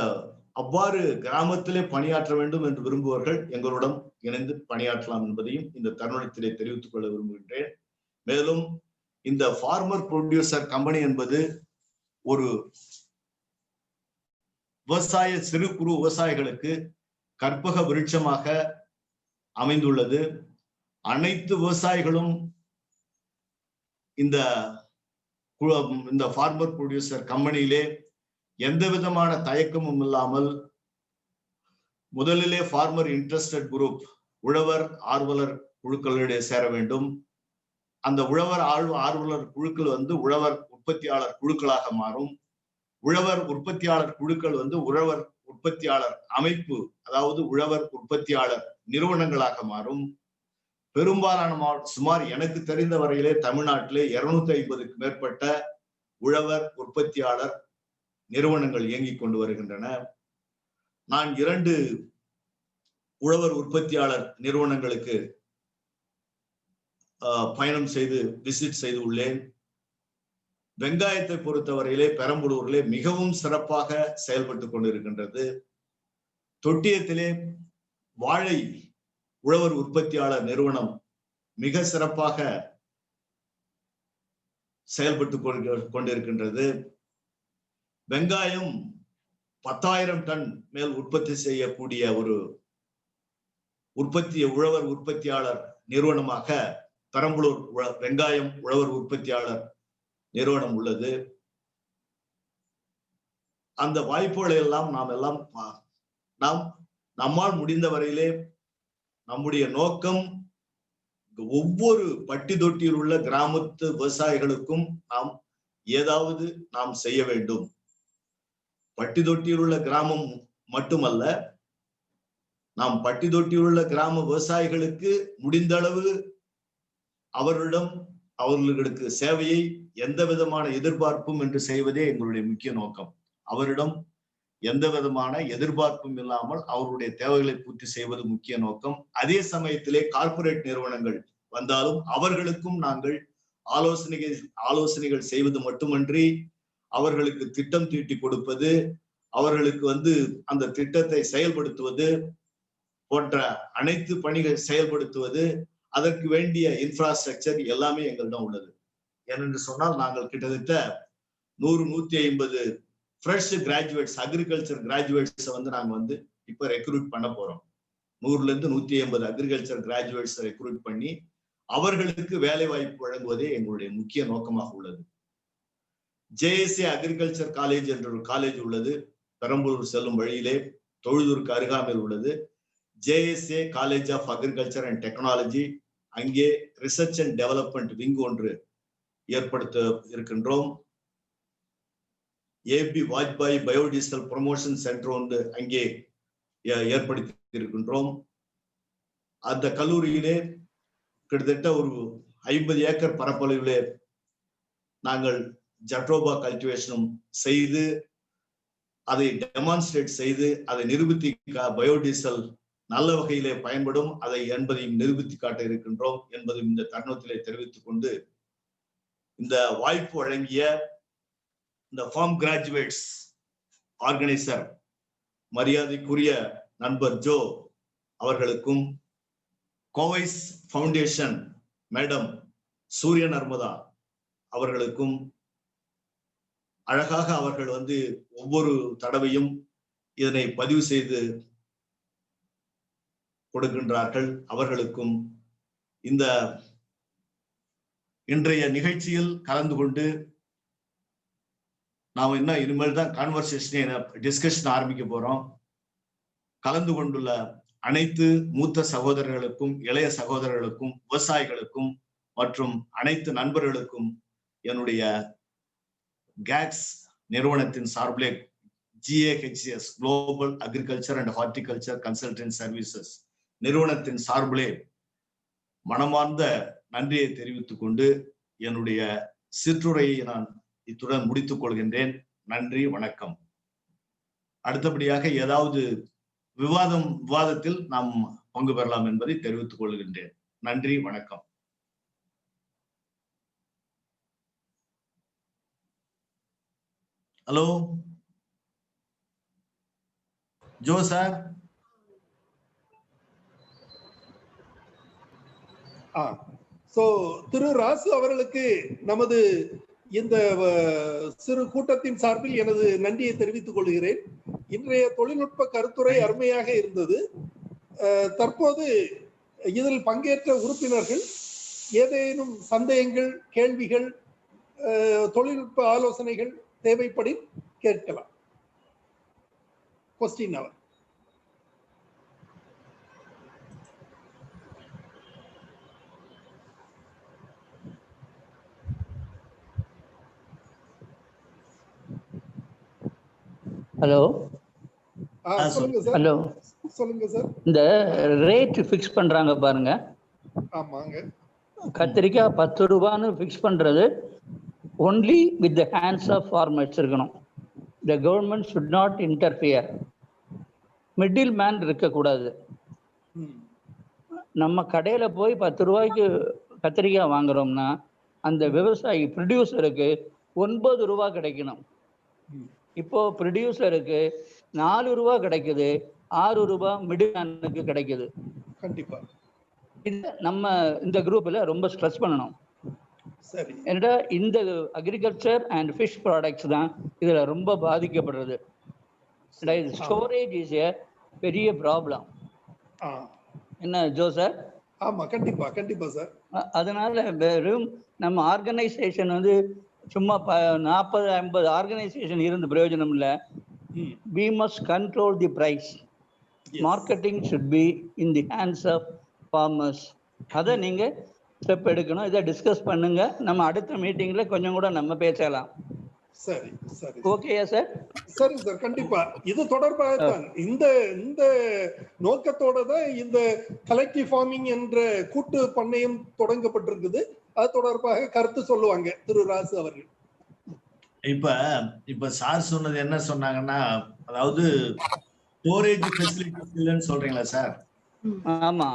Speaker 2: அவ்வாறு கிராமத்திலே பணியாற்ற வேண்டும் என்று விரும்புவர்கள் எங்களுடன் இணைந்து பணியாற்றலாம் என்பதையும் இந்த தருணத்திலே தெரிவித்துக் கொள்ள விரும்புகின்றேன். மேலும் இந்த ஃபார்மர் ப்ரொடியூசர் கம்பெனி என்பது ஒரு சிறு குறு விவசாயிகளுக்கு கற்பக விருட்சமாக அமைந்துள்ளது. அனைத்து விவசாயிகளும் இந்த ஃபார்மர் ப்ரொடியூசர் கம்பெனியிலே எந்த விதமான தயக்கமும் இல்லாமல் முதலிலே ஃபார்மர் இன்ட்ரெஸ்டட் குரூப், உழவர் ஆர்வலர் குழுக்களிடையே சேர வேண்டும். அந்த உழவர் ஆர்வலர் குழுக்கள் வந்து உழவர் உற்பத்தியாளர் குழுக்களாக மாறும். உழவர் உற்பத்தியாளர் குழுக்கள் வந்து உழவர் உற்பத்தியாளர் அமைப்பு, அதாவது உழவர் உற்பத்தியாளர் நிறுவனங்களாக மாறும். பெரும்பாலான சுமார் எனக்கு தெரிந்த வரையிலே தமிழ்நாட்டிலே 250க்கு மேற்பட்ட உழவர் உற்பத்தியாளர் நிறுவனங்கள் இயங்கிக் கொண்டு வருகின்றன. நான் 2 உழவர் உற்பத்தியாளர் நிறுவனங்களுக்கு பயணம் செய்து விசிட் செய்து உள்ளேன். வெங்காயத்தை பொறுத்தவரையிலே பெரம்பலூரிலே மிகவும் சிறப்பாக செயல்பட்டு கொண்டிருக்கின்றது. தொட்டியத்திலே வாழை உழவர் உற்பத்தியாளர் நிறுவனம் மிக சிறப்பாக செயல்பட்டு கொண்டிருக்கின்றது. வெங்காயம் 10,000 டன் மேல் உற்பத்தி செய்யக்கூடிய ஒரு உழவர் உற்பத்தியாளர் நிறுவனமாக பெரம்பலூர் வெங்காயம் உழவர் உற்பத்தியாளர் நிறுவனம் உள்ளது. அந்த வாய்ப்புகளை எல்லாம் நம்மால் முடிந்த வரையிலே நம்முடைய நோக்கம் ஒவ்வொரு பட்டி தொட்டியில் உள்ள கிராமத்து விவசாயிகளுக்கும் ஏதாவது நாம் செய்ய வேண்டும். பட்டி தொட்டியில் உள்ள கிராமம் மட்டுமல்ல, நாம் பட்டி தொட்டியில் உள்ள கிராம விவசாயிகளுக்கு முடிந்த அளவு அவர்களுக்கு சேவையை எந்த விதமான எதிர்பார்ப்பும் என்று செய்வதே எங்களுடைய முக்கிய நோக்கம். அவரிடம் எந்த விதமான எதிர்பார்ப்பும் இல்லாமல் அவருடைய தேவைகளை பூர்த்தி செய்வது முக்கிய நோக்கம். அதே சமயத்திலே கார்ப்பரேட் நிறுவனங்கள் வந்தாலும் அவர்களுக்கும் நாங்கள் ஆலோசனைகள் செய்வது மட்டுமன்றி அவர்களுக்கு திட்டம் தீட்டி கொடுப்பது, அவர்களுக்கு அந்த திட்டத்தை செயல்படுத்துவது போன்ற அனைத்து பணிகள் செயல்படுத்துவது, அதற்கு வேண்டிய இன்ஃப்ராஸ்ட்ரக்சர் எல்லாமே எங்களிடம் உள்ளது. ஏனென்று சொன்னால் நாங்கள் கிட்டத்தட்ட 100-150 ஃப்ரெஷ் கிராஜுவேட்ஸ், அக்ரிகல்ச்சர் கிராஜுவேட்ஸ் நாங்க இப்ப ரெக்ரூட் பண்ண போறோம். 100-150 அக்ரிகல்ச்சர் கிராஜுவேட்ஸ் ரெக்ரூட் பண்ணி அவர்களுக்கு வேலை வாய்ப்பு வழங்குவதே எங்களுடைய முக்கிய நோக்கமாக உள்ளது. JSA அக்ரிகல்ச்சர் காலேஜ் என்ற ஒரு காலேஜ் உள்ளது. பெரம்பலூர் செல்லும் வழியிலே தொழுதூருக்கு அருகாமையில் உள்ளது. JSA college of agriculture and technology, அங்கே ரிசர்ச் அண்ட் டெவலப்மெண்ட் விங் ஒன்று ஏற்படுத்த இருக்கின்றோம். AB Vajpayee biodiesel promotion centre ஒன்று அங்கே ஏற்படுத்தி இருக்கின்றோம். அந்த கல்லூரியிலே கிட்டத்தட்ட ஒரு 50 ஏக்கர் பரப்பளவிலே நாங்கள் ஜட்ரோபா கல்டிவேஷனும் செய்து அதை டெமான்ஸ்ட்ரேட் செய்து அதை நிரூபித்து பயோடீசல் நல்ல வகையிலே பயன்படும் அதை என்பதையும் நிரூபித்து காட்ட இருக்கின்றோம் என்பதையும் இந்த தருணத்திலே தெரிவித்துக் கொண்டு, இந்த வாய்ப்பு வழங்கிய இந்த ஃபார்ம் கிராஜுவேட்ஸ் ஆர்கனைசர் மரியாதைக்குரிய நண்பர் ஜோ அவர்களுக்கும், கோவைஸ் ஃபவுண்டேஷன் மேடம் சூரிய நர்மதா அவர்களுக்கும், அழகாக அவர்கள் ஒவ்வொரு தடவையும் இதனை பதிவு செய்து கொடுக்கின்றார்கள். அவர்களுக்கும் இந்த இன்றைய நிகழ்ச்சியில் கலந்து கொண்டு நாம் இனிமேல் தான் கான்வர்சேஷன் டிஸ்கஷன் ஆரம்பிக்க போறோம். கலந்து கொண்டுள்ள அனைத்து மூத்த சகோதரர்களுக்கும், இளைய சகோதரர்களுக்கும், விவசாயிகளுக்கும் மற்றும் அனைத்து நண்பர்களுக்கும் என்னுடைய கேக்ஸ் நிறுவனத்தின் சார்பிலே, GAHS global agriculture and horticulture consultant services நிறுவனத்தின் சார்பிலே மனமார்ந்த நன்றியை தெரிவித்துக் கொண்டு என்னுடைய சிற்றுரையை நான் இத்துடன் முடித்துக் கொள்கின்றேன். நன்றி, வணக்கம். அடுத்தபடியாக ஏதாவது விவாதத்தில் நாம் பங்கு பெறலாம் என்பதை தெரிவித்துக் கொள்கின்றேன். நன்றி, வணக்கம். Hello Jo sir.
Speaker 1: திரு ராசு அவர்களுக்கு நமது இந்த சிறு கூட்டத்தின் சார்பில் எனது நன்றியை தெரிவித்துக் கொள்கிறேன். இன்றைய தொழில்நுட்ப கருத்துரை அருமையாக இருந்தது. தற்போது இதில் பங்கேற்ற உறுப்பினர்கள் ஏதேனும் சந்தேகங்கள், கேள்விகள், தொழில்நுட்ப ஆலோசனைகள் தேவைப்படி கேட்கலாம். கொஸ்டின் அவர்.
Speaker 4: ஹலோ
Speaker 1: சொல்லுங்க சார்.
Speaker 4: ஹலோ
Speaker 1: சொல்லுங்க சார்.
Speaker 4: இந்த ரேட் ஃபிக்ஸ் பண்றாங்க பாருங்க.
Speaker 1: ஆமாங்க.
Speaker 4: கத்திரிக்காய் 10 ரூபான்னு ஃபிக்ஸ் பண்றது only with the hands of farmers இருக்கணும். The government should not interfere. Middle man இருக்கக்கூடாது. நம்ம கடையில் போய் 10 ரூபாய்க்கு கத்திரிக்காய் வாங்குறோம்னா அந்த விவசாயி ப்ரொடியூசருக்கு 9 ரூபா கிடைக்கணும். இப்போ ப்ரொடியூசருக்கு 4 ரூபா கிடைக்குது, 6 ரூபா மிடில் கிடைக்குது.
Speaker 1: கண்டிப்பா
Speaker 4: இது நம்ம இந்த குரூப்ல ரொம்ப ஸ்ட்ரெஸ் பண்ணணும்.
Speaker 1: சரி.
Speaker 4: ஏன்னா இந்த அக்ரிகல்ச்சர் அண்ட் ஃபிஷ் ப்ராடக்ட்ஸ் தான் இதுல ரொம்ப பாதிக்கப்படுறது. ஸ்டோரேஜ் இஸ் ஏ பெரிய ப்ராப்ளம். என்ன ஜோ சார்?
Speaker 1: ஆமா, கண்டிப்பா கண்டிப்பா சார்.
Speaker 4: அதனால வெறும் நம்ம ஆர்கனைசேஷன் வந்து சும்மா 40-50 ஆர்கனைசேஷன் இருந்து பிரயோஜனம் இல்லை. we must control the price. Marketing should be in the hands of farmers. அதை நீங்க ஸ்டெப் எடுக்கணும். இதை டிஸ்கஸ் பண்ணுங்க. நம்ம அடுத்த மீட்டிங்ல கொஞ்சம் கூட நம்ம பேசலாம்.
Speaker 1: சரி சரி.
Speaker 4: ஓகேயா சார்?
Speaker 1: சரி சார், கண்டிப்பா. இது தொடர்பாக தான் இந்த நோக்கத்தோட தான் இந்த கலெக்டிவ் ஃபார்மிங் என்ற கூட்டு பண்ணையம் தொடங்கப்பட்டிருக்குது. அது தொடர்பாக கருத்து சொல்லுவாங்க திரு ராசு அவர்கள்.
Speaker 2: இப்ப சார் சொன்னது என்ன சொன்னாங்கன்னா, அதாவது ஸ்டோரேஜ் ஃபெசிலிட்டிஸ் இல்லைன்னு சொல்றீங்களா சார்?
Speaker 4: ஆமா.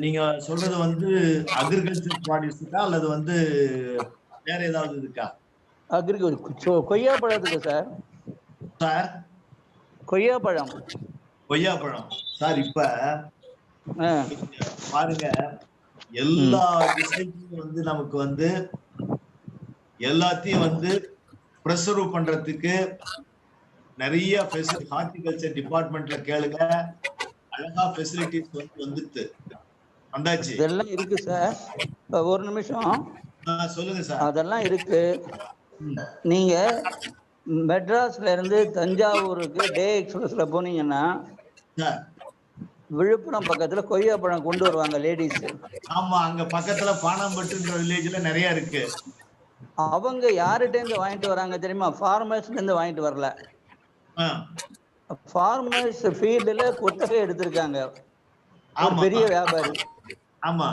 Speaker 2: நீங்க சொல்றது வந்து அக்ரிகல்ச்சர் ப்ராடியூஸுக்கா அல்லது வந்து வேற ஏதாவது இருக்கா?
Speaker 4: கொய்யாப்பழத்துக்கு சார்.
Speaker 2: சார்
Speaker 4: கொய்யாப்பழம்
Speaker 2: சார். இப்ப பாருங்க, எல்லா டிஸ்ட்ரிக்ட்லயும் வந்து நமக்கு வந்து எல்லாத்தையும் வந்து ப்ரிசர்வ் பண்றதுக்கு நிறைய ஹார்டிகல்ச்சர் டிபார்ட்மெண்ட்ல கேளுங்க, அழகா ஃபெசிலிட்டிஸ் வந்துட்டு வந்தாச்சு.
Speaker 4: இதெல்லாம் இருக்கு சார். ஒரு நிமிஷம்
Speaker 2: சொல்லுங்க சார்.
Speaker 4: அதெல்லாம் இருக்கு. நீங்க மெட்ராஸ்ல இருந்து தஞ்சாவூருக்கு டே எக்ஸ்பிரஸ்ல போனீங்கன்னா விழுப்புரம் பக்கத்துல கொய்யாப்பழம் கொண்டு வருவாங்க லேடிஸ்.
Speaker 2: ஆமா, அங்க பக்கத்துல பானாம்பட்டுன்ற வில்லேஜ்ல நிறைய இருக்கு.
Speaker 4: அவங்க யார்கிட்ட இருந்து வாங்கிட்டு வராங்க தெரியுமா? ஃபார்மர்ஸ்ல இருந்து வாங்கிட்டு வரல. ஃபார்மர்ஸ் ஃபீல்டுல குத்தகை எடுத்திருக்காங்க ஒரு பெரிய வியாபாரி.
Speaker 2: ஆமா,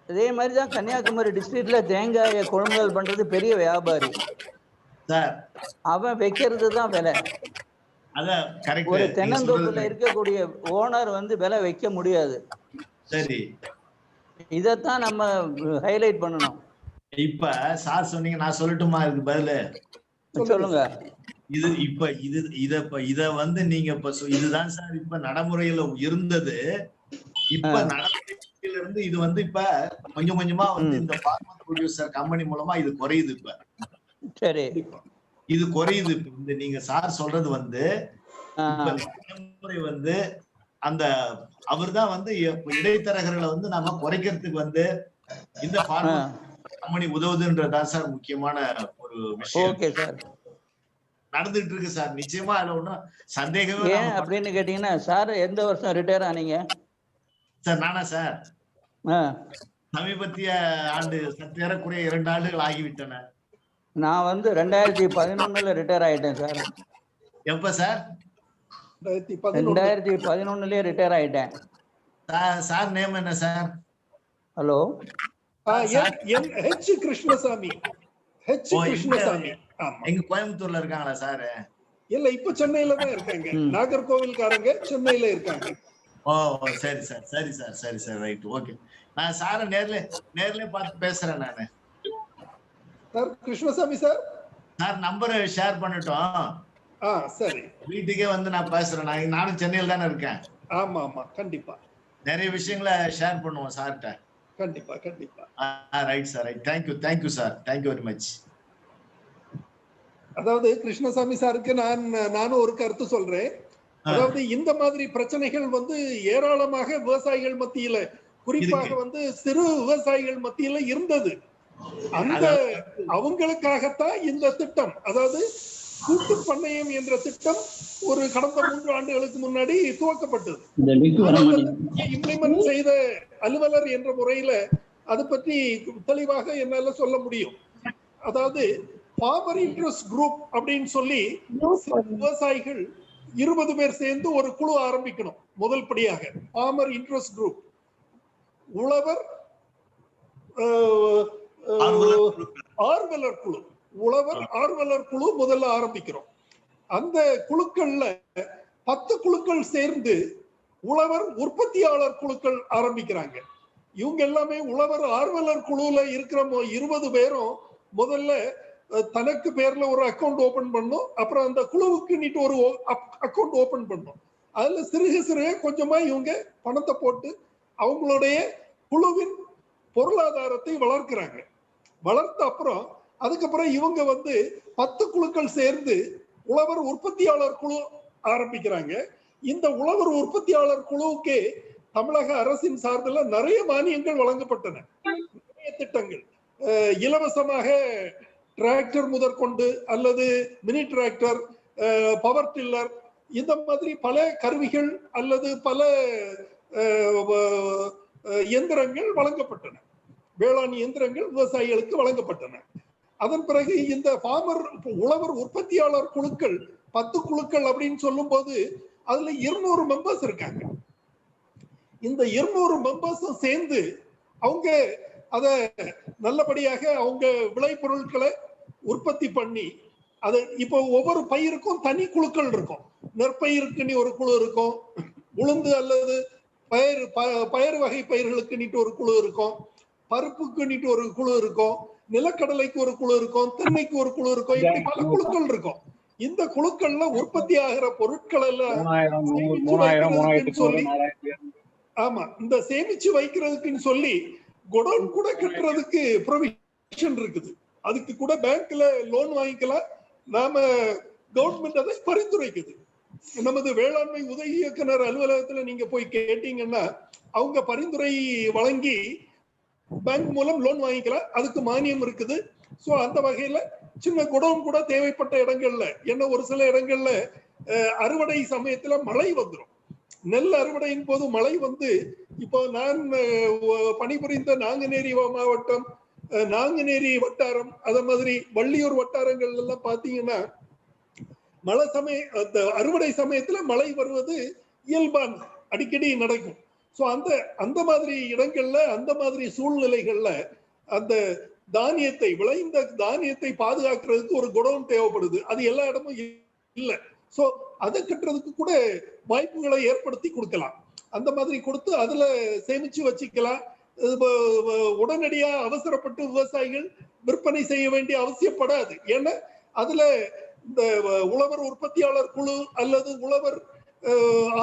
Speaker 4: இதே மாதிரிதான் கன்னியாகுமரி டிஸ்ட்ரிக்ட்ல தேங்காயை கொள்முதல் பண்றது பெரிய வியாபாரி. அவன் வைக்கிறது தான் விலை. ஒரு தென்னந்தோப்புல இருக்கக்கூடிய ஓனர் வந்து விலை வைக்க முடியாது.
Speaker 2: சரி,
Speaker 4: இதத்தான் நம்ம ஹைலைட் பண்ணணும்.
Speaker 2: இப்ப சார் சொன்னீங்க, நான் சொல்லட்டுமா? இதுக்கு பதிலு
Speaker 4: சொல்லுங்க.
Speaker 2: இத வந்து நீங்க இப்ப இதுதான் சார் இப்ப நடைமுறையில இருந்தது. இப்ப நடைமுறையில இருந்து இது வந்து இப்ப கொஞ்சம் கொஞ்சமா வந்து இந்த ஃபார்மர் ப்ரொடியூசர் கம்பெனி மூலமா இது குறையுது. இப்ப
Speaker 4: சரி,
Speaker 2: இது குறையுது. இந்த நீங்க சார் சொல்றது வந்து நடைமுறை வந்து அந்த அவர்தான் வந்து இடைத்தரகர்களை வந்து நாம குறைக்கிறதுக்கு வந்து இந்த ஃபார்மர் கம்பெனி உதவுதுன்றதா சார் முக்கியமான ஒரு விஷயம் நடந்துட்டு இருக்கு சார். நிச்சயமா அதுல ஒண்ணும் சந்தேகமே.
Speaker 4: ஏன் அப்படின்னு கேட்டீங்கன்னா, சார் எந்த வருஷம் ரிட்டையர் ஆனீங்க
Speaker 2: சார்? நானா சார் சமீபத்திய ஆண்டு ஏறக்குறைய 2 ஆண்டுகள் ஆகிவிட்டன.
Speaker 4: நான் வந்து 2011 ரிட்டையர் ஆயிட்டேன் சார்.
Speaker 2: எப்ப சார்?
Speaker 4: 2011 ரிட்டையர் ஆயிட்டேன்.
Speaker 2: சார் நேம் என்ன சார்?
Speaker 4: Hello,
Speaker 1: H Krishnasamy.
Speaker 2: எங்க கோயம்புத்தூர்ல இருக்காங்களா சார்?
Speaker 1: இல்ல, இப்ப சென்னையில தான் இருக்காங்க. நாகர்கோவில்காரங்க சென்னையில இருக்காங்க.
Speaker 2: ஓ சரி சார், சரி சார், சரி சார், ரைட், ஓகே. நான் சார நேர்ல பார்த்து பேசுறேன் நானு.
Speaker 1: சார் கிருஷ்ணசாமி சார்
Speaker 2: நம்பரை ஷேர் பண்ணட்டும்.
Speaker 1: சரி,
Speaker 2: வீட்டுக்கே வந்து நான் பேசுறேன். நானும் சென்னையில் தானே இருக்கேன்.
Speaker 1: ஆமா ஆமா, கண்டிப்பா
Speaker 2: நிறைய விஷயங்களை ஷேர் பண்ணுவோம் சார்ட்ட.
Speaker 1: கண்டிப்பா கண்டிப்பா.
Speaker 2: Right sir, right. Thank you sir, thank you very much.
Speaker 1: அதாவது கிருஷ்ணசாமி சாருக்கு நானும் ஒரு கருத்து சொல்றேன். அதாவது இந்த மாதிரி பிரச்சனைகள் வந்து ஏராளமாக விவசாயிகள் மத்தியில, குறிப்பாக வந்து சிறு விவசாயிகள் மத்தியில இருந்தது. அந்த அவங்களுக்காகத்தான் இந்த திட்டம், அதாவது கூட்டு பண்ணையம் என்ற திட்டம் ஒரு கடந்த 3 ஆண்டுகளுக்கு முன்னாடி துவக்கப்பட்டது. இம்ப்ளிமெண்ட் செய்த அலுவலர் என்ற முறையில அது பற்றி தெளிவாக என்னால சொல்ல முடியும். அதாவது ஃபார்மர் இன்ட்ரெஸ்ட் குரூப் அப்படின்னு சொல்லி விவசாயிகள் 20 பேர் சேர்ந்து ஒரு குழு ஆரம்பிக்கணும். முதல் படியாக ஃபார்மர் இன்ட்ரெஸ்ட் குரூப், உழவர் ஆர்வலர் குழு, உழவர் ஆர்வலர் குழு முதல்ல ஆரம்பிக்கிறோம். அந்த குழுக்கள்ல 10 குழுக்கள் சேர்ந்து உழவர் உற்பத்தியாளர் குழுக்கள் ஆரம்பிக்கிறாங்க. இவங்க எல்லாமே உழவர் ஆர்வலர் குழுல இருக்கிற 20 பேரும் முதல்ல தனக்கு பேர்ல ஒரு அக்கௌண்ட் ஓபன் பண்ணும், அப்புறம் அந்த குழுவுக்கு நீட்டு ஒரு அக்கௌண்ட் ஓபன் பண்ணும். அதுல சிறுக கொஞ்சமா இவங்க பணத்தை போட்டு அவங்களுடைய குழுவின் பொருளாதாரத்தை வளர்க்கிறாங்க. வளர்த்த அப்புறம் அதுக்கப்புறம் இவங்க 10 குழுக்கள் சேர்ந்து உழவர் உற்பத்தியாளர் குழு ஆரம்பிக்கிறாங்க. இந்த உழவர் உற்பத்தியாளர் குழுவுக்கே தமிழக அரசின் சார்பில் நிறைய மானியங்கள் வழங்கப்பட்டன, நிறைய திட்டங்கள். இலவசமாக டிராக்டர் முதற்கொண்டு அல்லது மினி டிராக்டர், பவர் டில்லர், இந்த மாதிரி பல கருவிகள் அல்லது பல இயந்திரங்கள் வழங்கப்பட்டன. வேளாண் இயந்திரங்கள் விவசாயிகளுக்கு வழங்கப்பட்டன. அதன் பிறகு இந்த உழவர் உற்பத்தியாளர் குழுக்கள் 10 குழுக்கள் அப்படின்னு சொல்லும் போது அதுல 200 மெம்பர்ஸ் இருக்காங்க. இந்த 200 மெம்பர்ஸும் சேர்ந்து அவங்க அத நல்லபடியாக அவங்க விளைபொருட்களை உற்பத்தி பண்ணி அது இப்போ ஒவ்வொரு பயிருக்கும் தனி குழுக்கள் இருக்கும். நெற்பயிருக்கு ஒரு குழு இருக்கும், உளுந்து அல்லது பயறு வகை பயிர்களுக்கு நீட்டு ஒரு குழு இருக்கும், பருப்புக்கு நீட்டு ஒரு குழு இருக்கும், நிலக்கடலைக்கு ஒரு குழு இருக்கும், தென்னைக்கு ஒரு குழு இருக்கும், இப்படி பல குழுக்கள் இருக்கும். இந்த குழுக்கள்ல உற்பத்தி ஆகிற பொருட்கள் எல்லாம் சொல்லி ஆமா இந்த சேமிச்சு வைக்கிறதுக்குன்னு சொல்லி குடோன் கூட கட்டுறதுக்கு ப்ரொவிஷன் இருக்குது. அதுக்கு கூட பேங்க்ல லோன் வாங்கிக்கலாம். நாம கவர்மெண்ட் அதை பரிந்துரைக்குது. நமது வேளாண்மை உதவி இயக்குனர் அலுவலகத்துல நீங்க போய் கேட்டீங்கன்னா அவங்க பரிந்துரை வழங்கி பேங்க் மூலம் லோன் வாங்கிக்கலாம். அதுக்கு மானியம் இருக்குது. சோ அந்த வகையில சின்ன குடோன் கூட தேவைப்பட்ட இடங்கள்ல என்ன ஒரு சில இடங்கள்ல அறுவடை சமயத்துல மழை வந்துடும். நெல் அறுவடையின் போது மழை இப்போ நான் பணிபுரிந்த நாங்குநேரி மாவட்டம், நாங்குநேரி வட்டாரம், அத மாதிரி வள்ளியூர் வட்டாரங்கள் எல்லாம் பாத்தீங்கன்னா மழை அந்த அறுவடை சமயத்துல மழை வருவது இயல்பான அடிக்கடி நடக்கும். சோ அந்த மாதிரி இடங்கள்ல அந்த மாதிரி சூழ்நிலைகள்ல அந்த தானியத்தை விளைந்த தானியத்தை பாதுகாக்கிறதுக்கு ஒரு குடோன் தேவைப்படுது. அது எல்லா இடமும் இல்லை. சோ அதை கட்டுறதுக்கு கூட வாய்ப்புகளை ஏற்படுத்தி கொடுக்கலாம். அந்த மாதிரி கொடுத்து அதுல சேமிச்சு வச்சுக்கலாம். உடனடியா அவசரப்பட்டு விவசாயிகள் விற்பனை செய்ய வேண்டிய அவசியப்படாது. ஏன்னா அதுல இந்த உழவர் உற்பத்தியாளர் குழு அல்லது உழவர்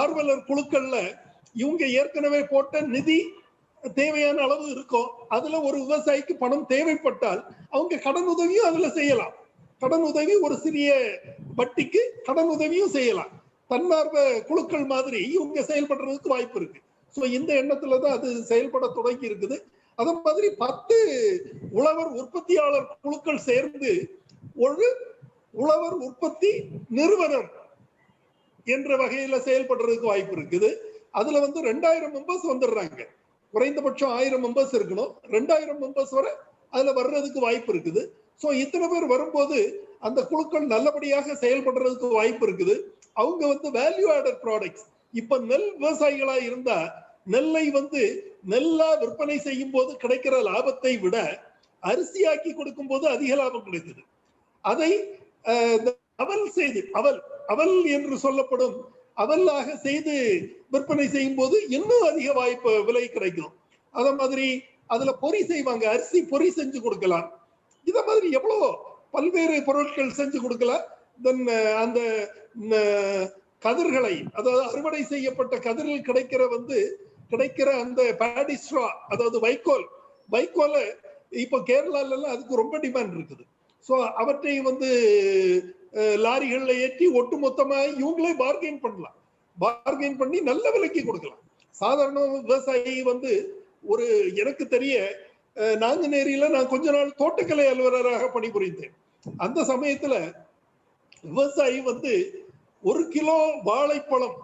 Speaker 1: ஆர்வலர் குழுக்கள்ல இவங்க ஏற்கனவே போட்ட நிதி தேவையான அளவு இருக்கும். அதுல ஒரு விவசாயிக்கு பணம் தேவைப்பட்டால் அவங்க கடன் உதவியும் அதுல செய்யலாம். கடன் உதவி ஒரு சிறிய வட்டிக்கு கடன் உதவியும் செய்யலாம். தன்னார்வ குழுக்கள் மாதிரி இவங்க செயல்படுறதுக்கு வாய்ப்பு இருக்கு. சோ இந்த எண்ணத்துலதான் அது செயல்பட தொடங்கி இருக்குது. அதே மாதிரி 10 உழவர் உற்பத்தியாளர் குழுக்கள் சேர்ந்து ஒரு உழவர் உற்பத்தி நிறுவனம் என்ற வகையில செயல்படுறதுக்கு வாய்ப்பு இருக்குது. அதுல 2000 மெம்பர்ஸ் வந்துடுறாங்க. குறைந்தபட்சம் 1000 மெம்பர்ஸ் இருக்கணும். 2000 மெம்பர்ஸ் வரை அதுல வர்றதுக்கு வாய்ப்பு இருக்குது. சோ இத்தனை பேர் வரும்போது அந்த குழுக்கள் நல்லபடியாக செயல்படுறதுக்கு வாய்ப்பு இருக்குது. அவங்க வேல்யூ ஆடட் ப்ராடக்ட்ஸ், இப்ப நெல் விவசாயிகளா இருந்தா நெல்லை நெல்லா விற்பனை செய்யும் போது கிடைக்கிற லாபத்தை விட அரிசியாக்கி கொடுக்கும் போது அதிக லாபம் கிடைக்குது. அதை அவல் செய்து அவல் என்று சொல்லப்படும் அவலாக செய்து விற்பனை செய்யும் போது இன்னும் அதிக வாய்ப்பு விலை கிடைக்கும். அத மாதிரி அதுல பொறி செய்வாங்க, அரிசி பொறி செஞ்சு கொடுக்கலாம். இத மாதிரி எவ்வளவு பல்வேறு பொருட்கள் செஞ்சு கொடுக்கலாம். தென் அந்த கதிர்களை, அதாவது அறுவடை செய்யப்பட்ட கதிர்கள் கிடைக்கிற அந்த பேடி ஸ்ட்ரா, அதாவது வைக்கோல இப்ப கேரளால எல்லாம் அதுக்கு ரொம்ப டிமாண்ட் இருக்குது. சோ அவற்றை லாரிகள்ல ஏற்றி ஒட்டு மொத்தமா இவங்களே பார்கெயின் பண்ணலாம். பார்கெயின் பண்ணி நல்ல விலைக்கு கொடுக்கலாம். சாதாரண விவசாயி ஒரு எனக்கு தெரிய நாங்குநேரியில நான் கொஞ்ச நாள் தோட்டக்கலை அலுவலராக பணிபுரிந்தேன். அந்த சமயத்துல விவசாயி 1 கிலோ வாழைப்பழம்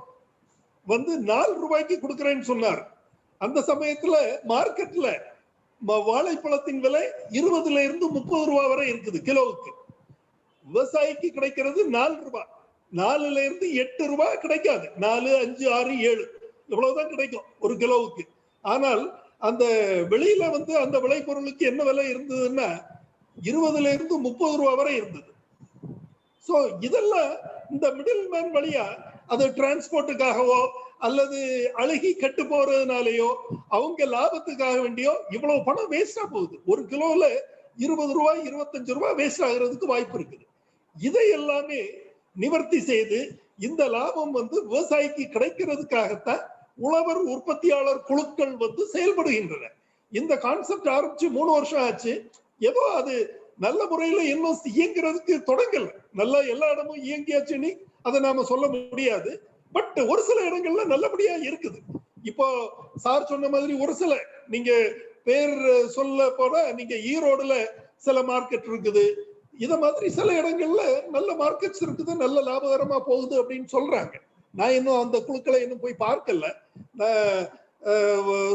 Speaker 1: 4 ரூபாய்க்கு கொடுக்கறேன்னு சொன்னார். அந்த சமயத்துல மார்க்கெட்ல வாழைப்பழத்தின் விலை 20 இருந்து 30 ரூபாய் வரை இருக்குது கிலோவுக்கு. விவசாயிக்கு கிடைக்கிறது 4 ரூபாய், 4 இருந்து 8 ரூபாய் கிடைக்காது. 4, 5, 6, 7 இவ்வளவுதான் கிடைக்கும் ஒரு கிலோவுக்கு. ஆனால் அந்த வெளியில அந்த விளைபொருளுக்கு என்ன விலை இருந்ததுன்னா 20 இருந்து 30 ரூபாய் வரை இருந்தது. சோ இதெல்லாம் இந்த மிடில் மேன் வழியா அது டிரான்ஸ்போர்ட்டுக்காகவோ அல்லது அழுகி கெட்டு போறதுனாலயோ அவங்க லாபத்துக்காக வேண்டியோ இவ்வளவு பணம் வேஸ்டா போகுது. ஒரு கிலோல 20 ரூபாய் 25 ரூபாய் வேஸ்ட் ஆகுறதுக்கு வாய்ப்பு இருக்குது. இதை எல்லாமே நிவர்த்தி செய்து இந்த லாபம் விவசாயிக்கு கிடைக்கிறதுக்காகத்தான் உழவர் உற்பத்தியாளர் குழுக்கள் செயல்படுகின்றன. இந்த கான்செப்ட் ஆரம்பிச்சு 3 வருஷம் ஆச்சு. ஏதோ அது நல்ல முறையில இன்னும் இயங்குறதுக்கு தொடங்கல. நல்லா எல்லா இடமும் இயங்கியாச்சுன்னு அதை நாம சொல்ல முடியாது. பட் ஒரு சில இடங்கள்ல நல்லபடியா இருக்குது. இப்போ சார் சொன்ன மாதிரி ஒரு சில நீங்க பேர் சொல்ல போனா நீங்க ஈரோடுல சில மார்க்கெட் இருக்குது. இத மாதிரி சில இடங்கள்ல நல்ல மார்க்கெட்ஸ் இருக்குது, நல்ல லாபகரமா போகுது அப்படின்னு சொல்றாங்க. நான் இன்னும் அந்த குழுக்களை இன்னும் போய் பார்க்கல.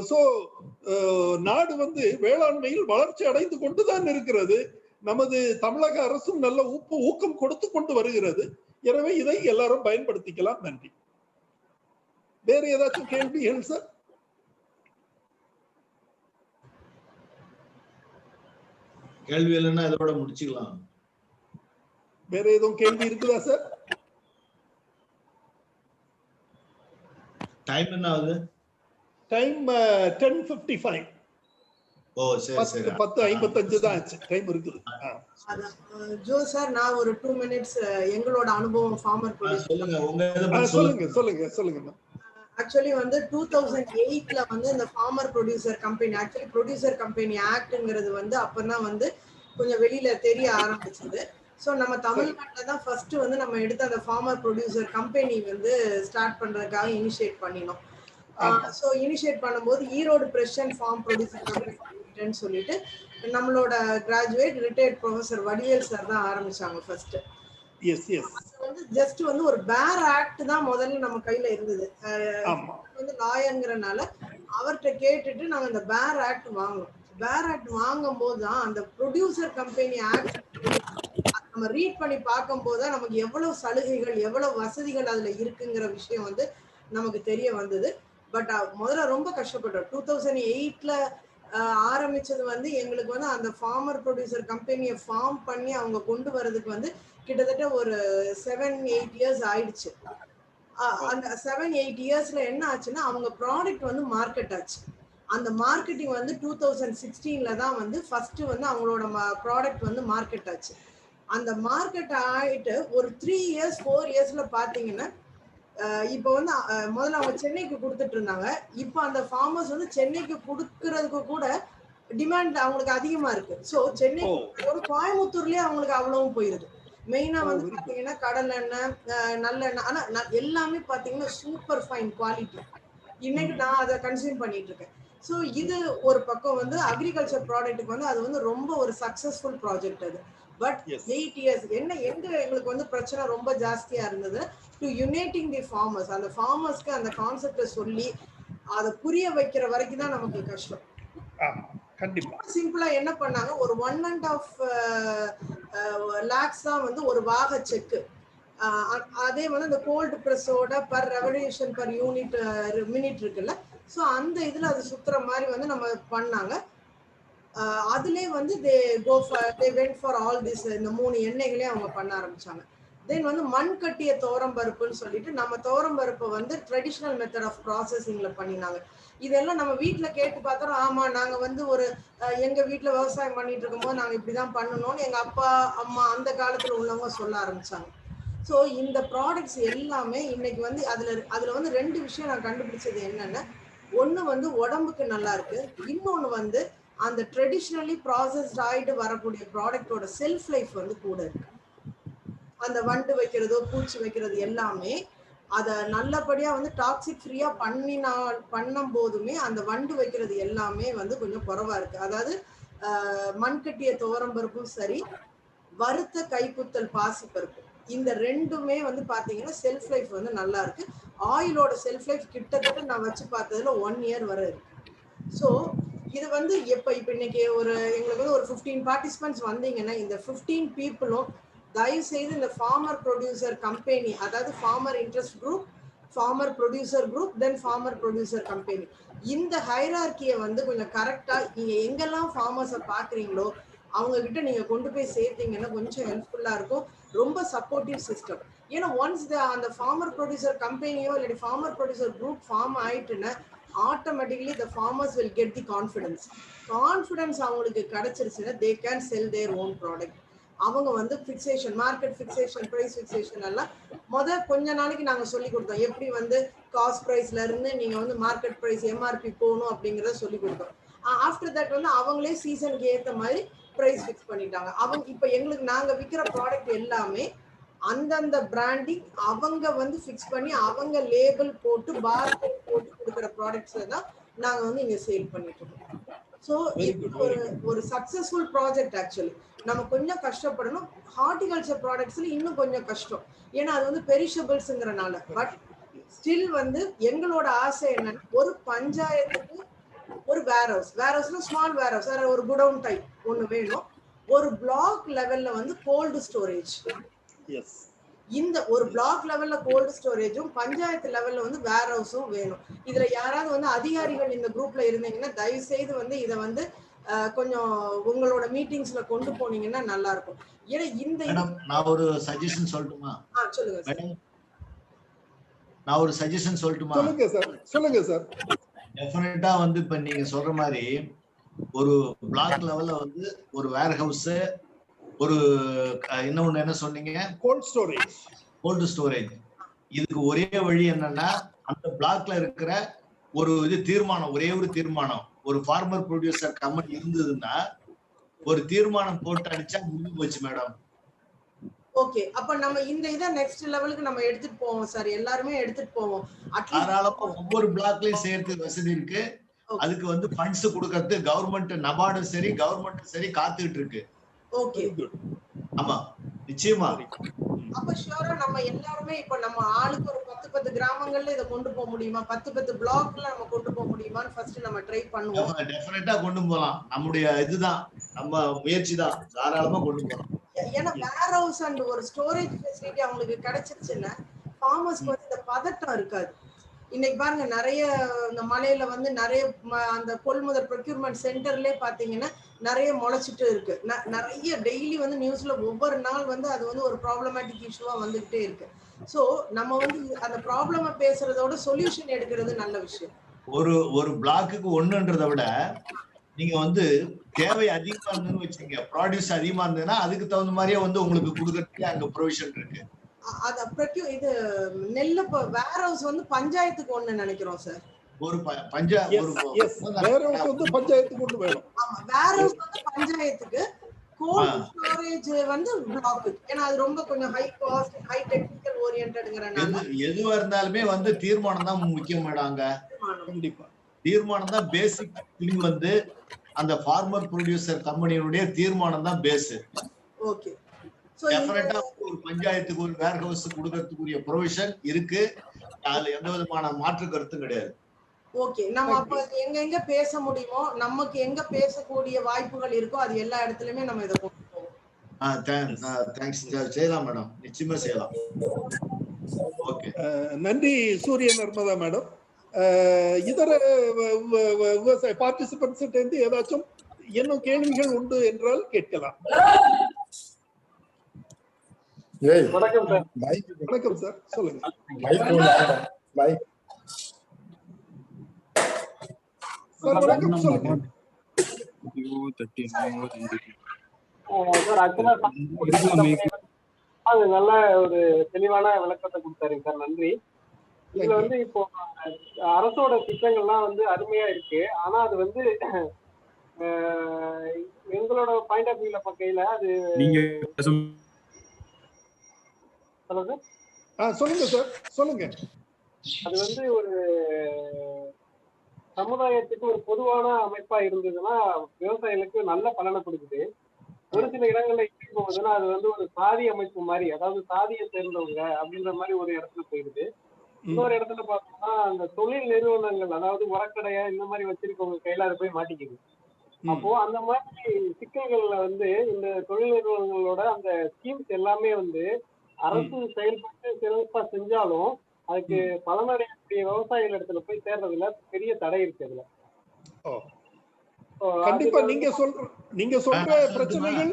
Speaker 1: சோ நாடு வேளாண்மையில் வளர்ச்சி அடைந்து கொண்டுதான் இருக்கிறது. நமது தமிழக அரசும் நல்ல ஊக்கம் கொடுத்து கொண்டு வருகிறது. எனவே இதை எல்லாரும் பயன்படுத்திக்கலாம். நன்றி. வேற ஏதாச்சும் கேள்விகள் சார்?
Speaker 2: கேள்வி இல்லைன்னா இதோட முடிச்சுக்கலாம்.
Speaker 1: வேற எதுவும் கேள்வி இருக்குதா சார்?
Speaker 2: டைம் என்ன ஆகுது?
Speaker 1: டைம் 10:55.
Speaker 2: ஓ சரி சரி.
Speaker 1: 10:55 தான் ஆச்சு. டைம் இருக்குது.
Speaker 5: ஜோ சார், நான் ஒரு 2 மினிட்ஸ் எங்களோட அனுபவம் ஃபார்மர் ப்ரொடியூசர்.
Speaker 2: சொல்லுங்க உங்க
Speaker 1: சொல்லுங்க.
Speaker 5: ஆக்சுவலி 2008ல இந்த farmer producer company, actually producer company ஆக்ட்ங்கிறது அப்பதான் கொஞ்சம் வெளியில தெரிய ஆரம்பிச்சது. ஸோ நம்ம தமிழ்நாட்டில் தான் ஃபர்ஸ்ட் நம்ம எடுத்து அந்த ஃபார்மர் ப்ரொடியூசர் கம்பெனி ஸ்டார்ட் பண்றதுக்காக இனிஷியேட் பண்ணினோம். ஸோ இனிஷியேட் பண்ணும்போது Erode fresh and farm producer company சொல்லிட்டு நம்மளோட graduate retired professor Vadivel sir தான் ஆரம்பிச்சாங்க ஃபர்ஸ்ட். ஜஸ்ட் ஒரு பேர் ஆக்ட் தான் முதல்ல நம்ம கையில இருந்தது. லாயர்ங்கிறனால அவர்கிட்ட கேட்டுட்டு நாங்க இந்த பேர் ஆக்ட் வாங்கணும். பேர் ஆக்ட் வாங்கும் போதுதான் அந்த ப்ரொடியூசர் கம்பெனி ஆக்ட் நம்ம ரீட் பண்ணி பார்க்கும் போதுதான் நமக்கு எவ்வளவு சலுகைகள் எவ்வளவு வசதிகள் அதுல இருக்குங்கிற விஷயம் நமக்கு தெரிய வந்தது. பட் முதல்ல ரொம்ப கஷ்டப்பட்டோம். 2008ல ஆரம்பிச்சது எங்களுக்கு அந்த ஃபார்மர் ப்ரொடியூசர் கம்பெனியை ஃபார்ம் பண்ணி அவங்க கொண்டு வர்றதுக்கு கிட்டத்தட்ட ஒரு 7-8 இயர்ஸ் ஆயிடுச்சு. அந்த 7-8 இயர்ஸ்ல என்ன ஆச்சுன்னா அவங்க ப்ராடக்ட் மார்க்கெட் ஆச்சு. அந்த மார்க்கெட்டிங் 2016ல தான் ஃபர்ஸ்ட் அவங்களோட ப்ராடக்ட் மார்க்கெட் ஆச்சு. அந்த மார்க்கெட் ஆயிட்டு ஒரு 3 இயர்ஸ் 4 இயர்ஸ்ல பாத்தீங்கன்னா இப்போ முதல்ல அவங்க சென்னைக்கு கொடுத்துட்டு இருந்தாங்க. இப்போ அந்த ஃபார்மர்ஸ் சென்னைக்கு கொடுக்கறதுக்கு கூட டிமாண்ட் அவங்களுக்கு அதிகமா இருக்கு. ஸோ சென்னை ஒரு கோயம்புத்தூர்லயே அவங்களுக்கு அவ்வளவும் போயிருது. மெயினா பாத்தீங்கன்னா கடல் எண்ணெய், நல்லெண்ணெய், ஆனா எல்லாமே பாத்தீங்கன்னா சூப்பர் ஃபைன் குவாலிட்டி. இன்னைக்கு நான் அதை கன்சியூம் பண்ணிட்டு இருக்கேன். ஸோ இது ஒரு பக்கம் அக்ரிகல்ச்சர் ப்ராடக்ட்டுக்கு அது ரொம்ப ஒரு சக்சஸ்ஃபுல் ப்ராஜெக்ட் அது. பட் 8 இயர்ஸ் எங்க எங்களுக்கு பிரச்சனை ரொம்ப ஜாஸ்தியா இருந்தது. டு யுனைட்டிங் தி ஃபார்மர்ஸ், அந்த ஃபார்மர்ஸ்க்கு அந்த கான்செப்டை சொல்லி அதை புரிய வைக்கிற வரைக்கும் தான் நமக்கு கஷ்டம். சிம்பிளா என்ன பண்ணாங்க, ஒரு 1.5 lakhs தான் ஒரு வாக செக்கு. அதே இந்த கோல்டு பிரஸோட per revolution per unit minute இருக்குல்ல, ஸோ அந்த இதுல அது சுத்துற மாதிரி நம்ம பண்ணாங்க. அதுலேயே they went for all this. இந்த 3 எண்ணெய்களே அவங்க பண்ண ஆரம்பிச்சாங்க. தென் மண் கட்டிய தோரம்பருப்புன்னு சொல்லிட்டு நம்ம தோரம்பருப்பை ட்ரெடிஷ்னல் மெத்தட் ஆஃப் ப்ராசஸிங்ல பண்ணினாங்க. இதெல்லாம் நம்ம வீட்டுல கேட்டு பார்த்தோம். ஆமா, நாங்க ஒரு எங்க வீட்டுல விவசாயம் பண்ணிட்டு இருக்கும்போது நாங்க இப்படிதான் பண்ணணும்னு எங்க அப்பா அம்மா அந்த காலத்துல உள்ளவங்க சொல்ல ஆரம்பிச்சாங்க. ஸோ இந்த ப்ராடக்ட்ஸ் எல்லாமே இன்னைக்கு அதுல 2 விஷயம் நான் கண்டுபிடிச்சது என்னன்னா, ஒண்ணு உடம்புக்கு நல்லா இருக்கு, இன்னொன்னு அந்த ட்ரெடிஷ்னலி ப்ராசஸ்ட் ஆயிட்டு வரக்கூடிய ப்ராடக்டோட செல்ஃப் லைஃப் கூட இருக்கு. அந்த வண்டு வைக்கிறதோ பூச்சி வைக்கிறது எல்லாமே அதை நல்லபடியா டாக்ஸிக் ஃப்ரீயா பண்ணும் போதுமே அந்த வண்டு வைக்கிறது எல்லாமே கொஞ்சம் குறைவா இருக்கு. அதாவது மண்கட்டிய துவரம்பருப்பும் சரி, வறுத்த கைக்குத்தல் பாசிப்பருப்பு, இந்த ரெண்டுமே பாத்தீங்கன்னா செல்ஃப் லைஃப் நல்லா இருக்கு. ஆயிலோட செல்ஃப் லைஃப் கிட்டத்தட்ட நான் வச்சு பார்த்ததுல 1 இயர் வரை இருக்கு. ஸோ இது இப்ப இன்னைக்கு எங்களுக்கு ஒரு 15 பார்ட்டிசிபென்ட்ஸ் வந்தீங்கன்னா, இந்த 15 பீப்புளும் தயவு செய்து இந்த ஃபார்மர் ப்ரொடியூசர் கம்பெனி, அதாவது farmer interest group, farmer producer group, then farmer producer company, இந்த ஹைரார்கியை கொஞ்சம் கரெக்டா நீங்க எங்கெல்லாம் ஃபார்மர்ஸை பாக்குறீங்களோ அவங்க கிட்ட நீங்க கொண்டு போய் சேர்த்தீங்கன்னா கொஞ்சம் ஹெல்ப்ஃபுல்லா இருக்கும். ரொம்ப சப்போர்ட்டிவ் சிஸ்டம். ஏன்னா ஒன்ஸ் அந்த ஃபார்மர் ப்ரொடியூசர் கம்பெனியோ இல்லாட்டி ஃபார்மர் ப்ரொடியூசர் குரூப் ஃபார்ம் ஆயிட்டுன்னா automatically the farmers will get the confidence அவங்களுக்கு கிடைச்சிருச்சுன்னா they can sell their own product. அவங்க வந்து fixation, market fixation, price fixation எல்லாம் கொஞ்ச நாளைக்கு நாங்க சொல்லி கொடுத்தோம். எப்படி வந்து காஸ்ட் ப்ரைஸ்ல இருந்து நீங்க வந்து மார்க்கெட் ப்ரைஸ் எம்ஆர்பி போகணும் அப்படிங்கறத சொல்லி கொடுத்தோம். ஆஃப்டர் தட் வந்து அவங்களே சீசனுக்கு ஏத்த மாதிரி பிரைஸ் ஃபிக்ஸ் பண்ணிட்டாங்க. அவங்க இப்ப எங்களுக்கு நாங்க விற்கிற ப்ராடக்ட் எல்லாமே அந்தந்த பிராண்டிங் அவங்க வந்து ஃபிக்ஸ் பண்ணி அவங்க லேபிள் போட்டு பார்கோட் போட்டு கொடுக்குற ப்ராடக்ட்ஸ் தான் நாங்க வந்து இங்க சேல் பண்ணிட்டு இருக்கோம். ஸோ இது ஒரு சக்சஸ்ஃபுல் ப்ராஜெக்ட். ஆக்சுவலி நம்ம கொஞ்சம் கஷ்டப்படணும். ஹார்டிகல்ச்சர் ப்ராடக்ட்ஸ்ல இன்னும் கொஞ்சம் கஷ்டம், ஏன்னா அது வந்து பெரிஷபிள்ஸ்ங்கிறனால. பட் ஸ்டில் வந்து எங்களோட ஆசை என்னன்னா ஒரு பஞ்சாயத்துக்கு ஒரு வேர்ஹவுஸ்ல ஸ்மால் வேர்ஹவுஸ் ஒரு குடவுன் டைப் ஒன்று வேணும். ஒரு பிளாக் லெவல்ல வந்து கோல்டு ஸ்டோரேஜ். இந்த ஒரு பிளாக் லெவல்ல கோல்டு ஸ்டோரேஜும் பஞ்சாயத்து லெவல்ல வந்து வேர்ஹவுஸும் வேணும். இதுல யாராவது வந்து அதிகாரிகள் இந்த குரூப்ல இருந்தீங்கன்னா தயவு செய்து வந்து இதை வந்து கொஞ்சம் உங்களோட மீட்டிங்ஸ்ல கொண்டு போனீங்கன்னா நல்லா இருக்கும். ஏன்னா இந்த
Speaker 2: நான் ஒரு சஜஷன் சொல்லட்டுமா?
Speaker 5: சொல்லுங்க
Speaker 2: மேடம், நான் ஒரு சஜஷன் சொல்லட்டுமா?
Speaker 1: சொல்லுங்க சார்.
Speaker 2: டெஃபினட்டா வந்து இப்ப நீங்க சொல்ற மாதிரி ஒரு பிளாக் லெவல்ல வந்து ஒரு வேர் ஹவுஸ், ஒரு இன்னொன்னு என்ன சொன்னீங்க, கோல்டு ஸ்டோரேஜ். இதுக்கு ஒரே வழி என்னன்னா அந்த பிளாக்ல இருக்கிற ஒரு தீர்மானம், ஒரே ஒரு தீர்மானம், ஒரு ஃபார்மர் ப்ரொடியூசர் கம்பெனி இருந்ததுன்னா ஒரு தீர்மானம் போட்டு அடிச்சா முடிஞ்சு போச்சு மேடம்.
Speaker 5: ஓகே, அப்ப நம்ம இந்த இத நெக்ஸ்ட் லெவலுக்கு நம்ம எடுத்துட்டு போவோம் சார். எல்லாரும் எடுத்துட்டு போவோம்.
Speaker 2: தாராளமா ஒவ்வொரு பிளாக்லயும் சேர்த்து வசதி இருக்கு. அதுக்கு வந்து ஃபண்ட்ஸ் கொடுக்கிறது கவர்மெண்ட், நபார்டும் சரி கவர்மெண்ட் சரி காத்துக்கிட்டு இருக்கு.
Speaker 5: ஓகே,
Speaker 2: ஆமா நிச்சயமா.
Speaker 5: அப்ப ஷூரா நம்ம எல்லாருமே இப்ப நம்ம ஆளுக்கு ஒரு 10 கிராமங்கள்ல இத கொண்டு போக முடியுமா? 10 பிளாக்ல நம்ம கொண்டு போக முடியுமான்னு ஃபர்ஸ்ட் நம்ம ட்ரை பண்ணுவோம்.
Speaker 2: டெஃபினட்டா கொண்டு போலாம். நம்முடைய இதுதான், நம்ம முயற்சி தான். தாராளமா கொண்டு போலாம்.
Speaker 5: ஏன்னா வேர் ஹவுஸ் அண்ட் ஒரு ஸ்டோரேஜ் ஃபெசிலிட்டி அவங்களுக்கு கிடைச்சிருச்சுன்னா ஃபார்மர்ஸ்க்கு வந்து இந்த பதட்டம் இருக்காது. இன்னைக்கு பாருங்க, நிறைய இந்த மலையில வந்து நிறைய அந்த கொள்முதல் ப்ரொக்யூர்மெண்ட் சென்டர்லயே பாத்தீங்கன்னா நிறைய முளைச்சிட்டு இருக்கு. நிறைய டெய்லி வந்து நியூஸ்ல ஒவ்வொரு நாள் வந்து அது வந்து ஒரு ப்ராப்ளமேட்டிக் இஷ்யூவா வந்துகிட்டே இருக்கு. சோ நம்ம வந்து அந்த ப்ராப்ளம பேசுறதோட சொல்யூஷன் எடுக்கிறது நல்ல விஷயம்.
Speaker 2: ஒரு பிளாக்குக்கு ஒண்ணுன்றதை விட நீங்க வந்து தேவை அதிகமா இருந்துன்னு வச்சுங்க, ப்ராடியூஸ் அதிகமா இருந்ததுன்னா அதுக்கு தகுந்த மாதிரியே வந்து உங்களுக்கு கொடுக்கறதுக்கு அங்க ப்ரொவிஷன் இருக்கு.
Speaker 5: இது நெல்ல வேர் ஹவுஸ் வந்து பஞ்சாயத்துக்கு ஒண்ணு நினைக்கிறோம் சார்.
Speaker 2: ஒரு
Speaker 1: பஞ்சாயத்துக்கு ஒண்ணு வேணும்.
Speaker 5: ஆமா, வேர் ஹவுஸ் வந்து பஞ்சாயத்துக்கு, கோல்ட் ஸ்டோரேஜ் வந்து பிளாக். ஏன்னா அது ரொம்ப கொஞ்சம் ஹை காஸ்ட், ஹை டெக்னிக்கல் ஓரியன்டட்ங்கறனால
Speaker 2: எதுவா இருந்தாலுமே வந்து தீர்மானம் தான் முக்கியம் மேடம். அங்க
Speaker 1: கண்டிப்பா
Speaker 2: தீர்மானம் தான் பேசிக் திங். வந்து அந்த ஃபார்மர் ப்ரொடியூசர் கம்பெனியுடைய தீர்மானம் தான் பேஸ்.
Speaker 5: ஓகே, சோ
Speaker 2: டெஃபினட்டா ஒரு பஞ்சாயத்துக்கு ஒரு வேர் ஹவுஸ் கொடுக்கிறதுக்குரிய ப்ரொவிஷன் இருக்கு. அதுல எந்த விதமான மாற்று கருத்தும் கிடையாது.
Speaker 5: ஓகே, நம்ம அப்ப எங்க பேச முடியுமோ, நமக்கு எங்க பேசக்கூடிய வாய்ப்புகள் இருக்கோ அது எல்லா இடத்துலயுமே நம்ம இத கொண்டு போவோம்.
Speaker 2: தேங்க்ஸ், செய்யலாம் மேடம், நிச்சயமா செய்யலாம். ஓகே,
Speaker 1: நன்றி சூரிய நர்மதா மேடம். இதர விவசாய பார்ட்டிசிபென்ட்ஸ் இருந்து ஏதாச்சும் இன்னும் கேள்விகள் உண்டு என்றால் கேட்கலாம்.
Speaker 6: வணக்கம் சார்.
Speaker 1: வணக்கம் சார், சொல்லுங்க. சார் வணக்கம், சொல்லுங்க.
Speaker 6: அது நல்ல ஒரு தெளிவான விளக்கத்தை கொடுத்தாருங்க சார், நன்றி. இதுல வந்து இப்போ அரசோட திட்டங்கள்லாம் வந்து அருமையா இருக்கு. ஆனா அது வந்து எங்களோட பாயிண்ட் ஆஃப் வியூல பார்க்கையில அது
Speaker 1: சொல்லுங்க சார், சொல்லுங்க.
Speaker 6: அது வந்து ஒரு சமுதாயத்துக்கு ஒரு பொதுவான அமைப்பா இருந்ததுன்னா விவசாயிகளுக்கு நல்ல பலனை கொடுக்குது. ஒரு சில இடங்கள்ல எப்படி போகுதுன்னா அது வந்து ஒரு சாதி அமைப்பு மாதிரி, அதாவது சாதியை சேர்ந்தவங்க அப்படின்ற மாதிரி ஒரு இடத்துல போயிடுது. இன்னொரு இடத்துல பார்த்தோம்னா அந்த தொழில் நிறுவனங்கள், அதாவது உரக்கடையா இந்த மாதிரி வச்சிருக்கவங்க கையில அதை போய் மாட்டிக்குது. அப்போ அந்த மாதிரி சிக்கல்கள்ல வந்து இந்த தொழில் நிறுவனங்களோட அந்த ஸ்கீம்ஸ் எல்லாமே வந்து அரசு செயல்பட்டு சிறப்பா செஞ்சாலும் அதுக்கு பலனடையக்கூடிய விவசாயிகள் இடத்துல போய் சேர்றதுல பெரிய தடை இருக்கு. அதுல
Speaker 1: கண்டிப்பா நீங்க சொல்ற பிரச்சனைகள்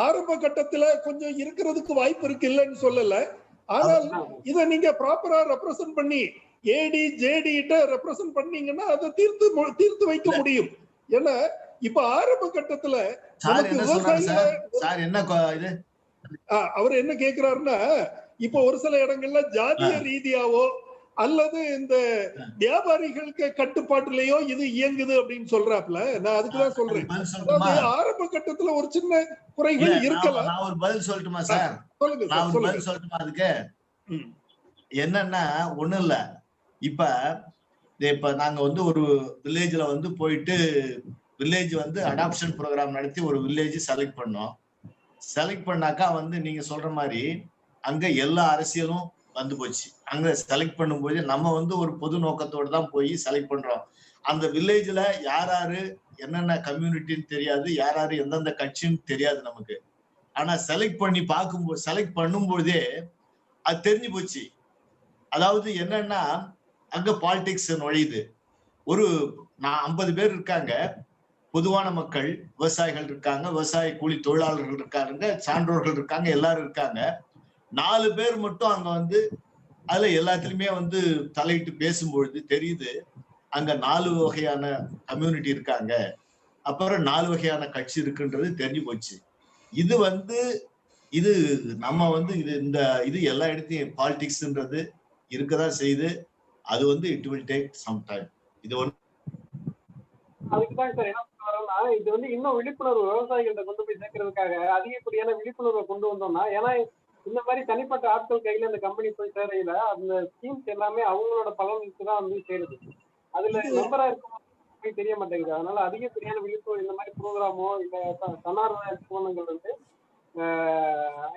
Speaker 1: ஆரம்ப கட்டத்துல கொஞ்சம் இருக்கிறதுக்கு வாய்ப்பு இருக்கு, இல்லைன்னு சொல்லல. ஆனால் இத நீங்க ப்ராப்பரா ரெப்ரசன்ட் பண்ணி ஏடி ஜேடி ரெப்ரசன்ட் பண்ணீங்கன்னா அதை தீர்த்து வைக்க முடியும். ஏன்னா இப்ப ஆரம்ப கட்டத்துல அவர் என்ன கேக்குறாருன்னா, இப்ப ஒரு சில இடங்கள்ல ஜாதிய ரீதியாவோ அல்லது இந்த வியாபாரிகளுக்கு கட்டுப்பாட்டுலயோ இது இயங்குது அப்படின்னு சொல்றாப்ல. நான் அதுக்குதான் சொல்றேன், அதாவது ஆரம்ப கட்டத்துல ஒரு சின்ன குறைகள் இருக்கலாம்.
Speaker 2: நான் ஒரு பதில் சொல்லட்டுமா சார்?
Speaker 1: சொல்லுங்க
Speaker 2: நான் ஒரு பதில் சொல்லட்டுமா அதுக்கு? என்னன்னா ஒண்ணும் இல்ல, இப்ப நாங்க வந்து ஒரு வில்லேஜ்ல வந்து போயிட்டு வில்லேஜ் வந்து அடாப்ஷன் ப்ரோக்ராம் நடத்தி ஒரு வில்லேஜ் செலக்ட் பண்ணோம். செலக்ட் பண்ணாக்கா வந்து நீங்க சொல்ற மாதிரி அங்க எல்லா அரசியலும் வந்து போச்சு. அங்க செலக்ட் பண்ணும்போது நம்ம வந்து ஒரு பொது நோக்கத்தோடு தான் போய் செலக்ட் பண்றோம். அந்த வில்லேஜ்ல யாரு என்னென்ன கம்யூனிட்டின்னு தெரியாது, யாரு எந்தெந்த கட்சின்னு தெரியாது நமக்கு. ஆனா செலக்ட் பண்ணும்போதே அது தெரிஞ்சு போச்சு. அதாவது என்னன்னா அங்க பாலிடிக்ஸ் நுழையுது. ஒரு 50 பேர் இருக்காங்க, பொதுவான மக்கள், விவசாயிகள் இருக்காங்க, விவசாய கூலி தொழிலாளர்கள் இருக்காங்க, சான்றோர்கள் இருக்காங்க, எல்லாரும் இருக்காங்க. 4 பேர் மட்டும் அங்க வந்து அதுல எல்லாத்துலயுமே வந்து தலையிட்டு பேசும்பொழுது தெரியுது அங்க 4 வகையான கம்யூனிட்டி இருக்காங்க, அப்புறம் 4 வகையான கட்சி இருக்குன்றது தெரிஞ்சு போச்சு. இது நம்ம வந்து இது எல்லா இடத்தையும் பாலிடிக்ஸ்ன்றது இருக்கதான் செய்யுது. அது வந்து it will take some time. இது
Speaker 6: அதுக்குதான் சார் என்ன சொல்றேன்னா, இது வந்து இன்னும் விழிப்புணர்வு விவசாயிகள்கிட்ட கொண்டு போய் சேர்க்கறதுக்காக அதிகப்படியான விழிப்புணர்வை கொண்டு வந்தோம்னா, ஏன்னா இந்த மாதிரி தனிப்பட்ட ஆட்கள் கையில இந்த கம்பெனி போய் சேரையில அந்த ஸ்கீம்ஸ் எல்லாமே அவங்களோட பலனுக்கு தான் வந்து சேருது. அதுல மெம்பரா இருக்கும் தெரிய மாட்டேங்குது. அதனால அதிகப்படியான விழிப்புணர்வு இந்த மாதிரி ப்ரோக்ராமோ இல்ல தன்னார்வ நிறுவனங்கள் வந்து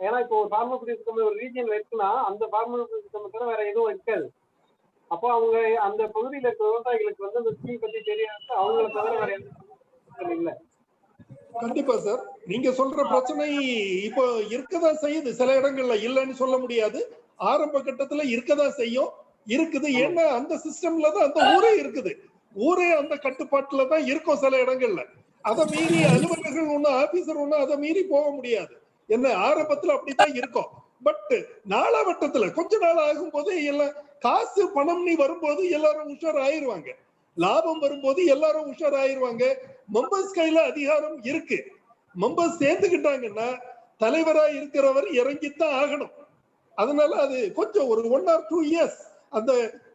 Speaker 6: ஏன்னா இப்போ ஒரு ஃபார்மர் ப்ரொடியூஸ் கம்பெனி ஒரு ரீஜியன்ல இருக்குன்னா அந்த ஃபார்மர் ப்ரொடியூஸ் கம்பெனி வேற எதுவும் இருக்காது. அப்போ அவங்க அந்த பகுதியில் இருக்க விவசாயிகளுக்கு வந்து அந்த ஸ்கீம் பத்தி தெரியாது, அவங்கள தவிர வேற எந்த இல்லை.
Speaker 1: கண்டிப்பா சார், நீங்க சொல்ற பிரச்சனை இப்போ இருக்கதான் செய்யுது. சில இடங்கள்ல இல்லைன்னு சொல்ல முடியாது, ஆரம்ப கட்டத்துல இருக்கதான் செய்யும், இருக்குது. ஏன்னா அந்த சிஸ்டம்ல தான் அந்த ஊரே இருக்குது, ஊரே அந்த கட்டுப்பாட்டுல தான் இருக்கும் சில இடங்கள்ல. அதை மீறி அலுவலர்கள் ஒண்ணு ஆபீசர் ஒண்ணு அதை மீறி போக முடியாது. என்ன ஆரம்பத்துல அப்படித்தான் இருக்கும். பட் நாளாவட்டத்துல கொஞ்ச நாள் ஆகும் போது எல்லாம் காசு பணம் நீ வரும்போது எல்லாரும் உஷார் ஆயிருவாங்க, லாபம் வரும்போது எல்லாரும் உஷார் ஆயிருவாங்க. மெம்பர்ஸ் கையில அதிகாரம் இருக்கு. மெம்பர்ஸ் சேர்ந்துக்கிட்டாங்கன்னா தலைவரா இருக்கிறவர் இறங்கித்தான் ஆகணும். அதனால அது கொஞ்சம் ஒரு 1 or 2 years அந்த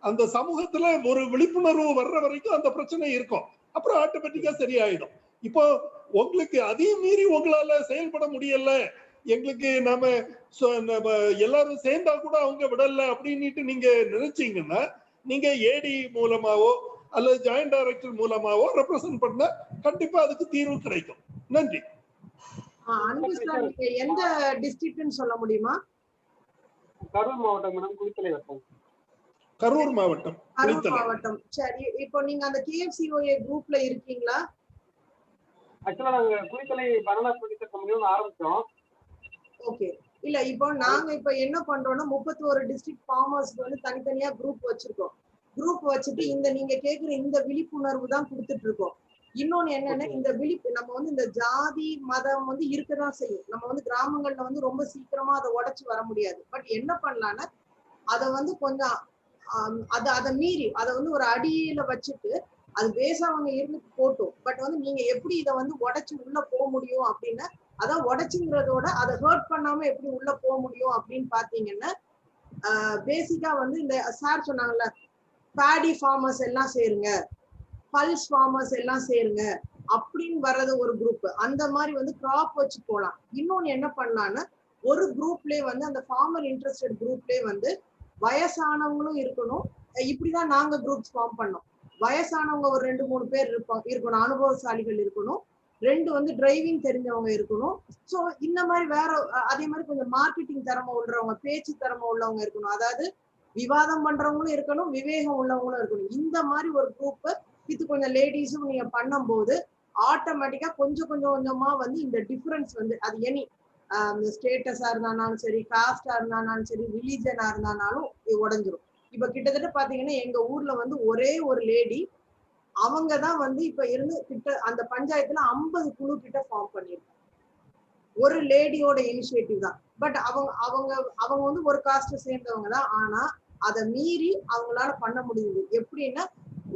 Speaker 1: அந்த சமூகத்துல ஒரு விழிப்புணர்வு வர்ற வரைக்கும் அந்த பிரச்சனை இருக்கும். அப்புறம் ஆட்டோமேட்டிக்கா சரியாயிடும். இப்போ உங்களுக்கு அதையும் மீறி உங்களால செயல்பட முடியல, எங்களுக்கு நாம எல்லாரும் சேர்ந்தா கூட அவங்க விடல அப்படின்னுட்டு நீங்க நினைச்சீங்கன்னா நீங்க ஏடி மூலமாவோ அல்லது ஜாயிண்ட் டைரக்டர் மூலமாவோ ரெப்ரசன்ட் பண்ண கண்டிப்பா அதுக்கு தீர்வு கிடைக்கும். நன்றி.
Speaker 5: எந்த டிஸ்ட்ரிக்ட்னு சொல்ல முடியுமா?
Speaker 6: கரூர் மாவட்டம் மேடம், குளித்தலை வட்டம்.
Speaker 1: கரூர் மாவட்டம்.
Speaker 5: சரி, இப்போ நீங்க அந்த KFCOA குரூப்ல இருக்கீங்களா?
Speaker 6: ஆக்சுவலா நாங்க குளித்தலை பனானா ப்ரொடியூசர் கம்பெனி ஆரம்பிச்சோம்.
Speaker 5: ஓகே. இல்ல இப்போ நாங்க இப்ப என்ன பண்றோம்னா 31 டிஸ்ட்ரிக்ட் ஃபார்மர்ஸ்க்கு வந்து தனித்தனியா குரூப் வச்சிருக்கோம். குரூப் வச்சுட்டு இந்த நீங்க கேக்குற இந்த விழிப்புணர்வு தான் கொடுத்துட்டு இருக்கோம். இன்னொன்னு என்னன்னா, இந்த நம்ம வந்து இந்த ஜாதி மதம் வந்து இருக்கதான் செய்யும். நம்ம வந்து கிராமங்கள்ல வந்து ரொம்ப சீக்கிரமா அதை உடைச்சு வர முடியாது. பட் என்ன பண்ணலாம்னா அதை வந்து கொஞ்சம் அதை மீறி அதை வந்து ஒரு அடியில வச்சுட்டு அது பேசாமங்க இருந்து போட்டோம். பட் வந்து நீங்க எப்படி இதை வந்து உடைச்சு உள்ள போக முடியும் அப்படின்னா, அதான் உடைச்சுங்கிறதோட அதை ஹர்ட் பண்ணாம எப்படி உள்ள போக முடியும் அப்படின்னு பாத்தீங்கன்னா, பேசிக்கா வந்து இந்த சார் சொன்னாங்கல்ல, பேடி ஃபார்மர்ஸ் எல்லாம் சேருங்க, பல்ஸ் ஃபார்மர்ஸ் எல்லாம் சேருங்க அப்படின்னு வர்றது ஒரு குரூப். அந்த மாதிரி வந்து கிராப் வச்சு போலாம். இன்னொன்னு என்ன பண்ணலாம்னா, ஒரு குரூப்லயே வந்து அந்த ஃபார்மர் இன்ட்ரெஸ்டட் குரூப்லயே வந்து வயசானவங்களும் இருக்கணும். இப்படிதான் நாங்க குரூப்ஸ் ஃபார்ம் பண்ணோம். வயசானவங்க ஒரு 2-3 பேர் இருக்கணும், அனுபவசாலிகள் இருக்கணும், 2 வந்து டிரைவிங் தெரிஞ்சவங்க இருக்கணும். ஸோ இந்த மாதிரி வேற அதே மாதிரி கொஞ்சம் மார்க்கெட்டிங் திறமை உள்ளவங்க, பேச்சு திறமை உள்ளவங்க இருக்கணும். அதாவது விவாதம் பண்றவங்களும் இருக்கணும், விவேகம் உள்ளவங்களும் இருக்கணும். இந்த மாதிரி ஒரு குரூப் வித் கொஞ்சம் லேடிஸும் நீங்க பண்ணும்போது ஆட்டோமேட்டிக்கா கொஞ்சம் கொஞ்சமா வந்து இந்த டிஃபரன்ஸ் வந்து அது எனி ஸ்டேட்டஸா இருந்தாலும் சரி, காஸ்டா இருந்தாலும் சரி, ரிலீஜனா இருந்தாலும் உடைஞ்சிரும். இப்ப கிட்டத்தட்ட பாத்தீங்கன்னா எங்க ஊர்ல வந்து ஒரே ஒரு லேடி அவங்கதான் வந்து இப்ப இருந்து கிட்ட அந்த பஞ்சாயத்துல 50 குழு கிட்ட ஃபார்ம் பண்ணிருக்காங்க. ஒரு லேடியோட இனிஷியேட்டிவ் தான். பட் அவங்க அவங்க அவங்க வந்து ஒரு காஸ்ட் சேர்ந்தவங்க தான். ஆனா அதை மீறி அவங்களால பண்ண முடியுது. எப்படின்னா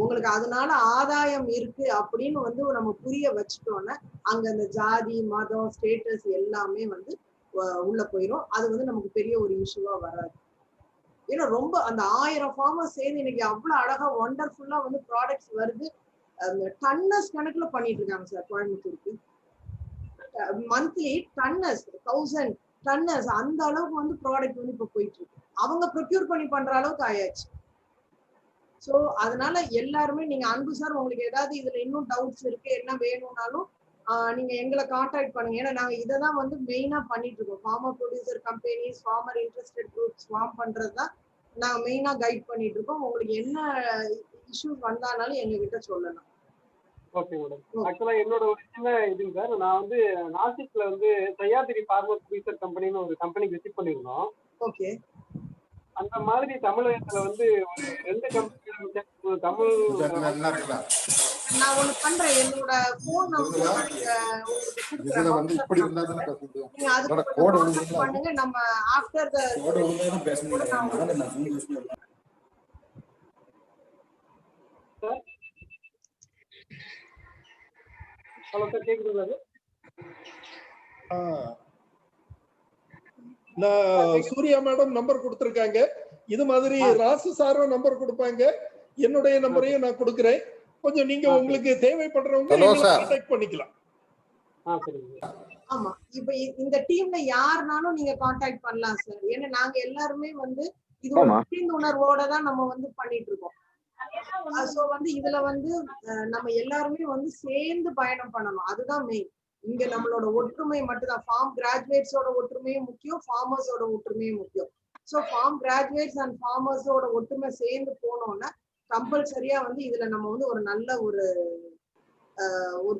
Speaker 5: உங்களுக்கு அதனால ஆதாயம் இருக்கு அப்படின்னு வந்து நம்ம புரிய வச்சுட்டோம்னா அங்க அந்த ஜாதி மதம் ஸ்டேட்டஸ் எல்லாமே வந்து உள்ள போயிடும். அது வந்து நமக்கு பெரிய ஒரு இஷ்யூவா வராது. ஏன்னா ரொம்ப அந்த 1000 ஃபார்மர்ஸ் சேர்ந்து இன்னைக்கு அவ்வளவு அழகா ஒண்டர்ஃபுல்லா வந்து ப்ராடக்ட்ஸ் வருது. டன்னஸ் கணக்குல பண்ணிட்டு இருக்காங்க சார் கோயம்புத்தூருக்கு. மந்த்லி டன்னஸ் 1000 டன்னஸ் அந்த அளவுக்கு வந்து ப்ராடக்ட் வந்து இப்ப போயிட்டு இருக்கு. அவங்க ப்ரொக்யூர் பண்ணி பண்ற அளவுக்கு ஆயாச்சு. சோ அதனால எல்லாருமே நீங்க அன்பு சார் உங்களுக்கு ஏதாவது இதுல இன்னும் டவுட்ஸ் இருக்கு என்ன வேணும்னாலும் நீங்க எங்களை கான்டாக்ட் பண்ணுங்க. ஏன்னா நாங்க இதை தான் வந்து மெயினா பண்ணிட்டு இருக்கோம். Farmer producer companies farmer interested groups form பண்றதுதான் நாங்க மெயினா கைட் பண்ணிட்டு இருக்கோம். உங்களுக்கு என்ன இஷ்யூஸ் வந்தாலும் எங்க கிட்ட சொல்லலாம்.
Speaker 6: Okay madam. ஆக்சுவலா என்னோட ஒரு சின்ன இதுங்க சார், நான் வந்து நாசிக்ல வந்து சையாதிரி ஃபார்மர் ப்ரொடியூசர் கம்பெனின்னு ஒரு கம்பெனி விசிட் பண்ணியிருந்தோம்.
Speaker 5: ஓகே.
Speaker 6: அந்த மாதிரி தமிழகத்துல வந்து ஒரு 2 கம்பெனி தமிழ்
Speaker 5: நான் ஒண்ணு பண்றேன். என்னோட போன் நம்பர் நீங்க அதுக்கு பண்ணுங்க. நம்ம ஆஃப்டர் த
Speaker 6: ஹலோ சார் கேக்குதுங்களா சார்?
Speaker 1: நான் சூர்யா மேடம் நம்பர் கொடுத்திருக்காங்க. இது மாதிரி ராசு சாரும் நம்பர் கொடுப்பாங்க. என்னுடைய நம்பரையும் நான் கொடுக்கிறேன். கொஞ்சம் நீங்க உங்களுக்கு தேவைப்படுறவங்க கான்டாக்ட் பண்ணிக்கலாம்.
Speaker 5: ஆமா இப்ப இந்த டீம்ல யாருனாலும் நீங்க கான்டாக்ட் பண்ணலாம் சார். ஏன்னா நாங்க எல்லாருமே வந்து இது ஒரு புரிந்துணர்வோட தான் நம்ம வந்து பண்ணிட்டு இருக்கோம். சோ வந்து இதுல வந்து நம்ம எல்லாருமே வந்து சேர்ந்து பயணம் பண்ணணும். அதுதான் மெயின். இங்க நம்மளோட ஒற்றுமை மட்டும்தான். ஃபார்ம் கிராஜுவேட்ஸோட ஒற்றுமையும் முக்கியம், ஃபார்மர்ஸோட ஒற்றுமையும் முக்கியம். ஸோ ஃபார்ம் கிராஜுவேட்ஸ் அண்ட் ஃபார்மர்ஸோட ஒற்றுமை சேர்ந்து போனோம்னா கம்பல்சரியா வந்து இதுல நம்ம வந்து ஒரு நல்ல ஒரு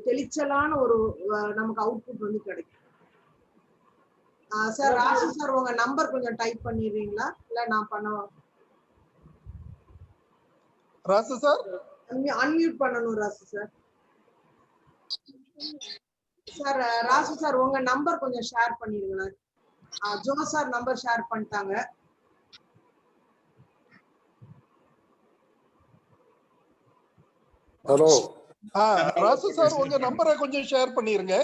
Speaker 5: தெளிச்சலான ஒரு நமக்கு அவுட்புட் வந்து கிடைக்கும். சார் ராசு சார் உங்க நம்பர் கொஞ்சம் டைப் பண்ணிடுறீங்களா? இல்ல நான் பண்ணவா?
Speaker 1: ராசு சார்
Speaker 5: அன்மியூட் பண்ணணும். Rasu sir sir Rasu sir உங்க நம்பர் கொஞ்சம் ஷேர் பண்ணிருங்களேன். ஜோ சார் நம்பர் ஷேர் பண்ணிட்டாங்க.
Speaker 7: ஹலோ
Speaker 1: ராசு சார் உங்க நம்பரை கொஞ்சம் ஷேர் பண்ணிருங்க.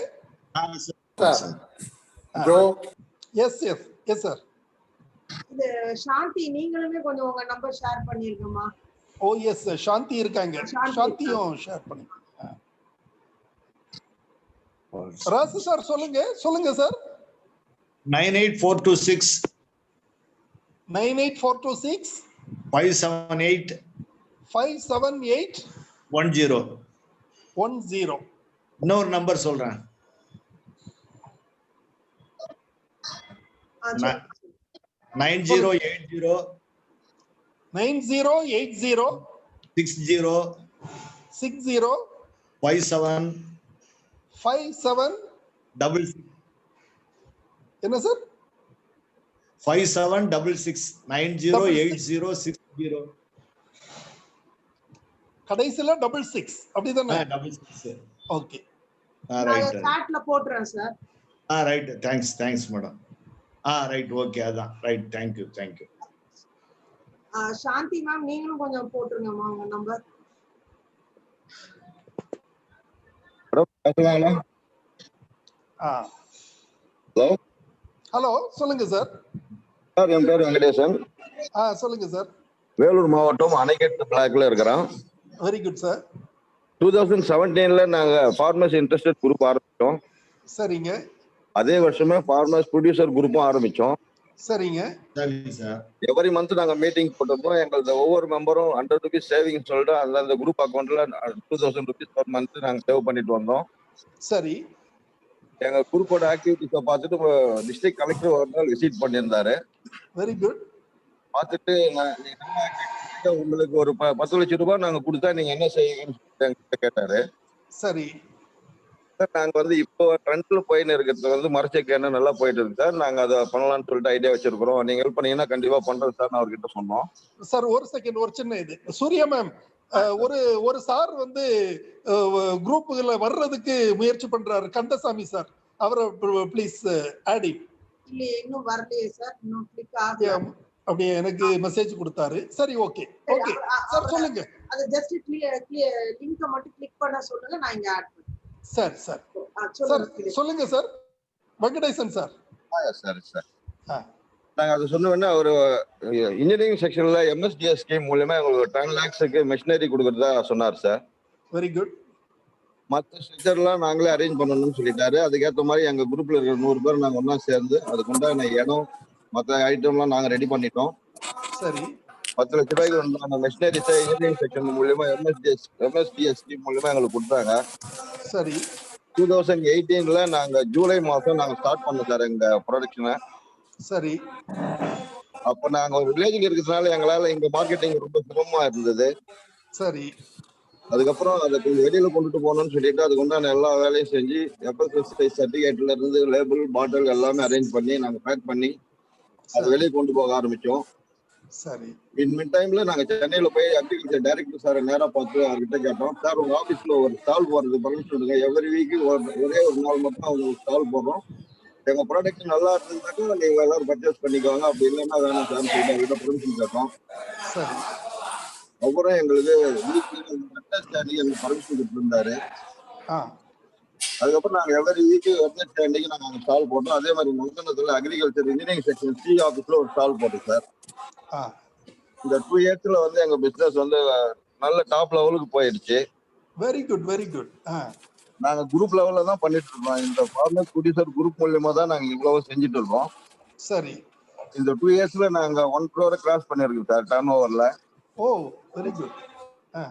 Speaker 7: Jo
Speaker 1: yes yes yes sir.
Speaker 5: இது சாந்தி நீங்களுமே கொஞ்சம் உங்க நம்பர் ஷேர் பண்ணிருக்கமா?
Speaker 1: ஓ எஸ் சாந்தி இருக்காங்க. சாந்தியும் ஷேர் பண்ணுங்க. ராசு சார் சொல்லுங்க சொல்லுங்க சார்.
Speaker 2: 98426
Speaker 1: 98426
Speaker 2: 578
Speaker 1: 578
Speaker 2: 10. இன்னொரு நம்பர் சொல்றேன். 9080
Speaker 1: 60
Speaker 2: 57 57
Speaker 1: என்ன சார்?
Speaker 2: 5766 908060
Speaker 1: கடைசில 66 அப்படிதானே?
Speaker 2: 66.
Speaker 1: Okay
Speaker 2: right.
Speaker 5: சாட்ல போட்றேன் sir.
Speaker 2: Right. Thanks madam. Right okay அதான் right. Thank you.
Speaker 5: Shanthi ma'am நீங்களும் கொஞ்சம் போட்டுருங்கம்மா உங்க நம்பர்.
Speaker 7: ஹலோ
Speaker 1: ஹலோ சொல்லுங்க சார்.
Speaker 7: சார் என் பேர் வெங்கடேசன்.
Speaker 1: சொல்லுங்க சார்.
Speaker 7: வேலூர் மாவட்டம் அணைக்கட்டு பிளாக்ல இருக்கிறோம்.
Speaker 1: Very good sir.
Speaker 7: 2017ல நாங்க ஃபார்மர்ஸ் இன்ட்ரெஸ்டட் குரூப் ஆரம்பிச்சோம்.
Speaker 1: சரிங்க.
Speaker 7: அதே வருஷமே ஃபார்மர்ஸ் ப்ரொடியூசர் குரூப்பும் ஆரம்பிச்சோம்.
Speaker 1: சரிங்க.
Speaker 7: எவரி மந்த் நாங்க மீட்டிங் போட்டிருந்தோம். எங்களது ஒவ்வொரு மெம்பரும் 100 rupees சேவிங் சொல்லிட்டு அந்த குரூப் அக்கௌண்ட்ல 2000 rupees per month நாங்க சேவ் பண்ணிட்டு வந்தோம்.
Speaker 1: சரி.
Speaker 7: எங்க குரூப்போட ஆக்டிவிட்டிஸை பார்த்துட்டு டிஸ்ட்ரிக்ட் கலெக்டர் ஒரு நாள் விசிட் பண்ணியிருந்தாரு.
Speaker 1: Very good.
Speaker 7: பார்த்துட்டு உங்களுக்கு ஒரு 10 லட்சம் ரூபாய் நாங்க கொடுத்தா நீங்க என்ன செய்வீங்கன்னு கேட்டாரு.
Speaker 1: சரி.
Speaker 7: நாங்க இப்போ ட்ரெண்ட்ல போயின்னு இருக்கிறது மரச்செக்கு என்ன நல்லா போயிட்டு இருக்கு சார். நாங்க அதை பண்ணலாம்னு சொல்லிட்டு ஐடியா வச்சிருக்கிறோம். நீங்க ஹெல்ப் பண்ணீங்கன்னா கண்டிப்பா பண்றோம் சார் அவர்கிட்ட சொன்னோம்.
Speaker 1: சார் ஒரு செகண்ட் ஒரு சின்ன இது. சூர்யா மேம் ஒரு ஒரு சார் வந்து குரூப்புல வர்றதுக்கு முயற்சி பண்றாரு, கந்தசாமி சார். அவரை ப்ளீஸ் ஆட் இட்.
Speaker 5: இல்லையே, இன்னும் வரலையே சார், இன்னும் கிளிக் ஆகல.
Speaker 1: அப்படியே எனக்கு மெசேஜ் கொடுத்தாரு. சரி, ஓகே ஓகே சார், சொல்லுங்க.
Speaker 5: அது ஜஸ்ட் லிங்கை மட்டும் கிளிக் பண்ண சொல்லுங்க, நான் இங்க ஆட் பண்றேன்.
Speaker 1: சார் சார் சார் சொல்லுங்க sir. Venkatesan sir.
Speaker 7: Sir sir நாங்க அதை சொன்னோன்னா ஒரு இன்ஜினியரிங் செக்ஷன்ல MSDS ஸ்கீம் மூலமா எங்களுக்கு 10 lakhsக்கு மெஷினரி கொடுக்கறதா சொன்னார் சார்.
Speaker 1: Very good.
Speaker 7: மற்ற ஸ்ட்ரக்சர்லாம் நாங்களே அரேஞ்ச் பண்ணணும்னு சொல்லிட்டாரு. அதுக்கேற்ற மாதிரி எங்க குரூப்ல இருக்கிற 100 பேர் நாங்க ஒன்னா சேர்ந்து அதுக்கு உண்டான இடம் மற்ற ஐட்டம்லாம் நாங்க ரெடி பண்ணிட்டோம்.
Speaker 1: சரி.
Speaker 7: 10 லட்ச ரூபாய்க்கு உண்டான மெஷினரிஸை இன்ஜினியரிங் செக்ஷன் மூலியமா MSDS ஸ்கீம் மூலியமா எங்களுக்கு கொடுத்தாங்க.
Speaker 1: சரி.
Speaker 7: 2018ல நாங்க ஜூலை மாசம் நாங்க ஸ்டார்ட் பண்ணோம் சார் எங்க ப்ரொடக்ஷனை.
Speaker 1: சரி.
Speaker 7: அப்ப நாங்க ஒரு வில்லேஜ்ல இருக்கிறதுனால எங்களால இங்க மார்க்கெட்டிங் ரொம்ப சிரமமா இருந்தது.
Speaker 1: சரி.
Speaker 7: அதுக்கப்புறம் அதை கொஞ்சம் வெளியில கொண்டுட்டு போகணும்னு சொல்லிட்டு அதுக்கு உண்டான எல்லா வேலையும் செஞ்சு FSSAI சர்டிபிகேட்ல இருந்து லேபிள் பாட்டில் எல்லாமே அரேஞ்ச் பண்ணி நாங்க பேக் பண்ணி அதை வெளியே கொண்டு போக ஆரம்பிச்சோம்.
Speaker 1: சரி.
Speaker 7: மின் டைம்ல நாங்க சென்னையில போய் அக்ரிகல்ச்சர் டைரக்டர் சார் நேரா பார்த்து அவர்கிட்ட கேட்டோம், சார் உங்க ஆபீஸ்ல ஒரு ஸ்டால் போடுறது பர்மிஷன் கொடுங்க, எவ்ரி வீக் ஒரே ஒரு நாள் மட்டும் அவங்க ஸ்டால் போடுறோம், எங்க ப்ராடக்ட் நல்லா இருந்ததுனாக்கா நீங்க எல்லாரும் பர்ச்சேஸ் பண்ணிக்கோங்க, அப்படி இல்லைன்னா வேணும் சார் சொல்லிட்டு அவர்கிட்ட பர்மிஷன் கேட்டோம். அப்புறம் எங்களுக்கு எங்களுக்கு பர்மிஷன் கொடுத்துருந்தாரு. அதுக்கப்புறம் நாங்க எவ்ரி வீக் வெட்னஸ்டே நாங்க ஸ்டால் போட்டோம். அதே மாதிரி மங்கனத்துல அக்ரிகல்ச்சர் இன்ஜினியரிங் செக்ஷன் C ஆபீஸ்ல ஒரு ஸ்டால் போட்டோம் சார். இந்த 2 yearsல வந்து எங்க பிசினஸ் வந்து நல்ல டாப் லெவலுக்கு போயிடுச்சு.
Speaker 1: Very good very good.
Speaker 7: நாங்க குரூப் லெவல்ல தான் பண்ணிட்டு இருக்கோம். இந்த ஃபார்மர்ஸ் ப்ரொடியூசர் குரூப் மூலமா தான் நாங்க இவ்வளவு செஞ்சுட்டு இருக்கோம்.
Speaker 1: சரி.
Speaker 7: இந்த 2 yearsல நாங்க 1 crore கிராஸ் பண்ணிருக்கோம் சார் டர்ன் ஓவர்ல.
Speaker 1: ஓ வெரி குட்.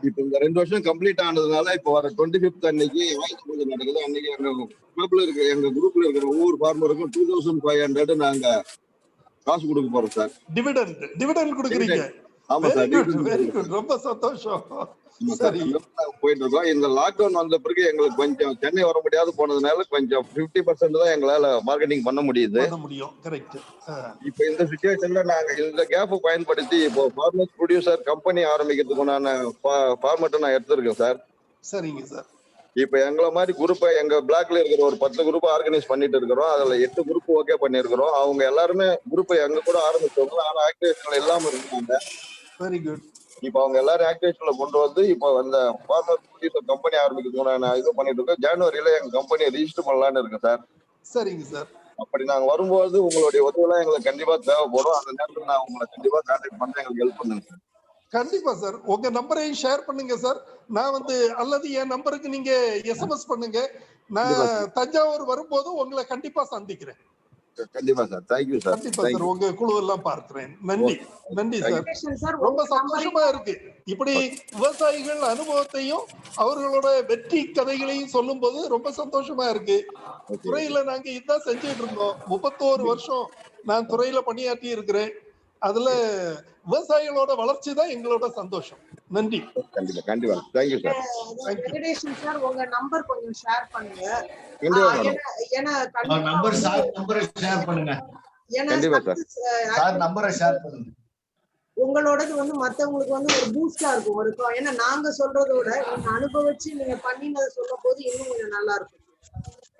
Speaker 7: இப்போ இந்த 2 வருஷம் கம்ப்ளீட் ஆனதுனால இப்போ வர 25th அன்னைக்கு ஆயுத பூஜை நடக்குது. அன்னைக்கு எங்க குரூப்ல இருக்கிற ஒவ்வொரு ஃபார்மருக்கும் 2500 நாங்க காசு கொடுக்க போறோம் சார்.
Speaker 1: டிவிடெண்ட் கொடுக்குறீங்க?
Speaker 7: ஆமா சார்.
Speaker 1: வெரி குட், ரொம்ப சந்தோஷம். சரி.
Speaker 7: போயிட்டு இருக்கோம். இந்த லாக்டவுன் வந்த பிறகு எங்களுக்கு கொஞ்சம் சென்னை வர முடியாது போனதுனால கொஞ்சம் 50% தான் எங்களால மார்க்கெட்டிங் பண்ண முடியுது.
Speaker 1: கரெக்ட்.
Speaker 7: இப்போ இந்த சிச்சுவேஷன்ல நாங்க இந்த கேப் பயன்படுத்தி இப்போ ஃபார்மர்ஸ் ப்ரொடியூசர் கம்பெனி ஆரம்பிக்கிறதுக்குண்டான ஃபார்மேட்டை நான் எடுத்திருக்கேன் சார்.
Speaker 1: சரிங்க சார்.
Speaker 7: இப்ப எங்களை மாதிரி குரூப்பை எங்க பிளாக்ல இருக்கிற ஒரு 10 குரூப் ஆர்கனைஸ் பண்ணிட்டு இருக்கிறோம். அதுல 8 குரூப் ஓகே பண்ணிருக்கிறோம். அவங்க எல்லாருமே குரூப்பை எங்க கூட ஆரம்பிச்சவங்க, ஆனா ஆக்டிவேஷன்ல இல்லாம இருந்தாங்க.
Speaker 1: Very good.
Speaker 7: இப்ப அவங்க எல்லாரும் ஆக்டிவேஷன்ல கொண்டு வந்து இப்போ அந்த ஃபார்மர் கம்பெனி ஆரம்பிக்கிறதுக்கு நான் இது பண்ணிட்டு இருக்கேன். ஜனவரியில எங்க கம்பெனியை ரிஜிஸ்டர் பண்ணலான்னு இருக்கேன் சார்.
Speaker 1: சரிங்க சார்.
Speaker 7: அப்படி நாங்க வரும்போது உங்களுடைய உதவியெல்லாம் எங்களுக்கு கண்டிப்பா தேவைப்படும். அந்த நேரத்தில் நான் உங்களை கண்டிப்பா கான்டாக்ட் பண்ண எங்களுக்கு ஹெல்ப் பண்ணுங்க சார்.
Speaker 1: கண்டிப்பா சார். உங்க நம்பரையும் ஷேர் பண்ணுங்க சார். நான் வந்து அல்லது என் நம்பருக்கு நீங்க SMS பண்ணுங்க. நான் தஞ்சாவூர் வரும்போது உங்களை கண்டிப்பா சந்திக்கிறேன்.
Speaker 7: கண்டிப்பா சார். Thank you sir.
Speaker 1: கண்டிப்பா சார். உங்க குழு எல்லாம் பார்க்கிறேன். நன்றி நன்றி சார். ரொம்ப சந்தோஷமா இருக்கு. இப்படி விவசாயிகள் அனுபவத்தையும் அவர்களோட வெற்றி கதைகளையும் சொல்லும் போது ரொம்ப சந்தோஷமா இருக்கு. துறையில நாங்க இதான் செஞ்சுட்டு இருந்தோம். 31 வருஷம் நான் துறையில பணியாற்றி இருக்கிறேன். அதுல விவசாயிகளோட வளர்ச்சி தான் எங்களோட சந்தோஷம். நன்றி.
Speaker 7: கண்டிப்பா கண்டிப்பா. Thank you sir.
Speaker 5: வெங்கடேசன் சார், உங்க நம்பர் கொஞ்சம் ஷேர் பண்ணுங்க.
Speaker 2: நம்பரை ஷேர் பண்ணுங்க.
Speaker 7: கண்டிப்பா சார்.
Speaker 2: நம்பரை ஷேர் பண்ணுங்க.
Speaker 5: உங்களோடது வந்து மத்தவங்களுக்கு வந்து ஒரு பூஸ்டா இருக்கும். ஏன்னா நாங்க சொல்றதோட நீங்க அனுபவிச்சு நீங்க பண்ணினதை சொல்லும் போது இன்னும் கொஞ்சம் நல்லா இருக்கும்.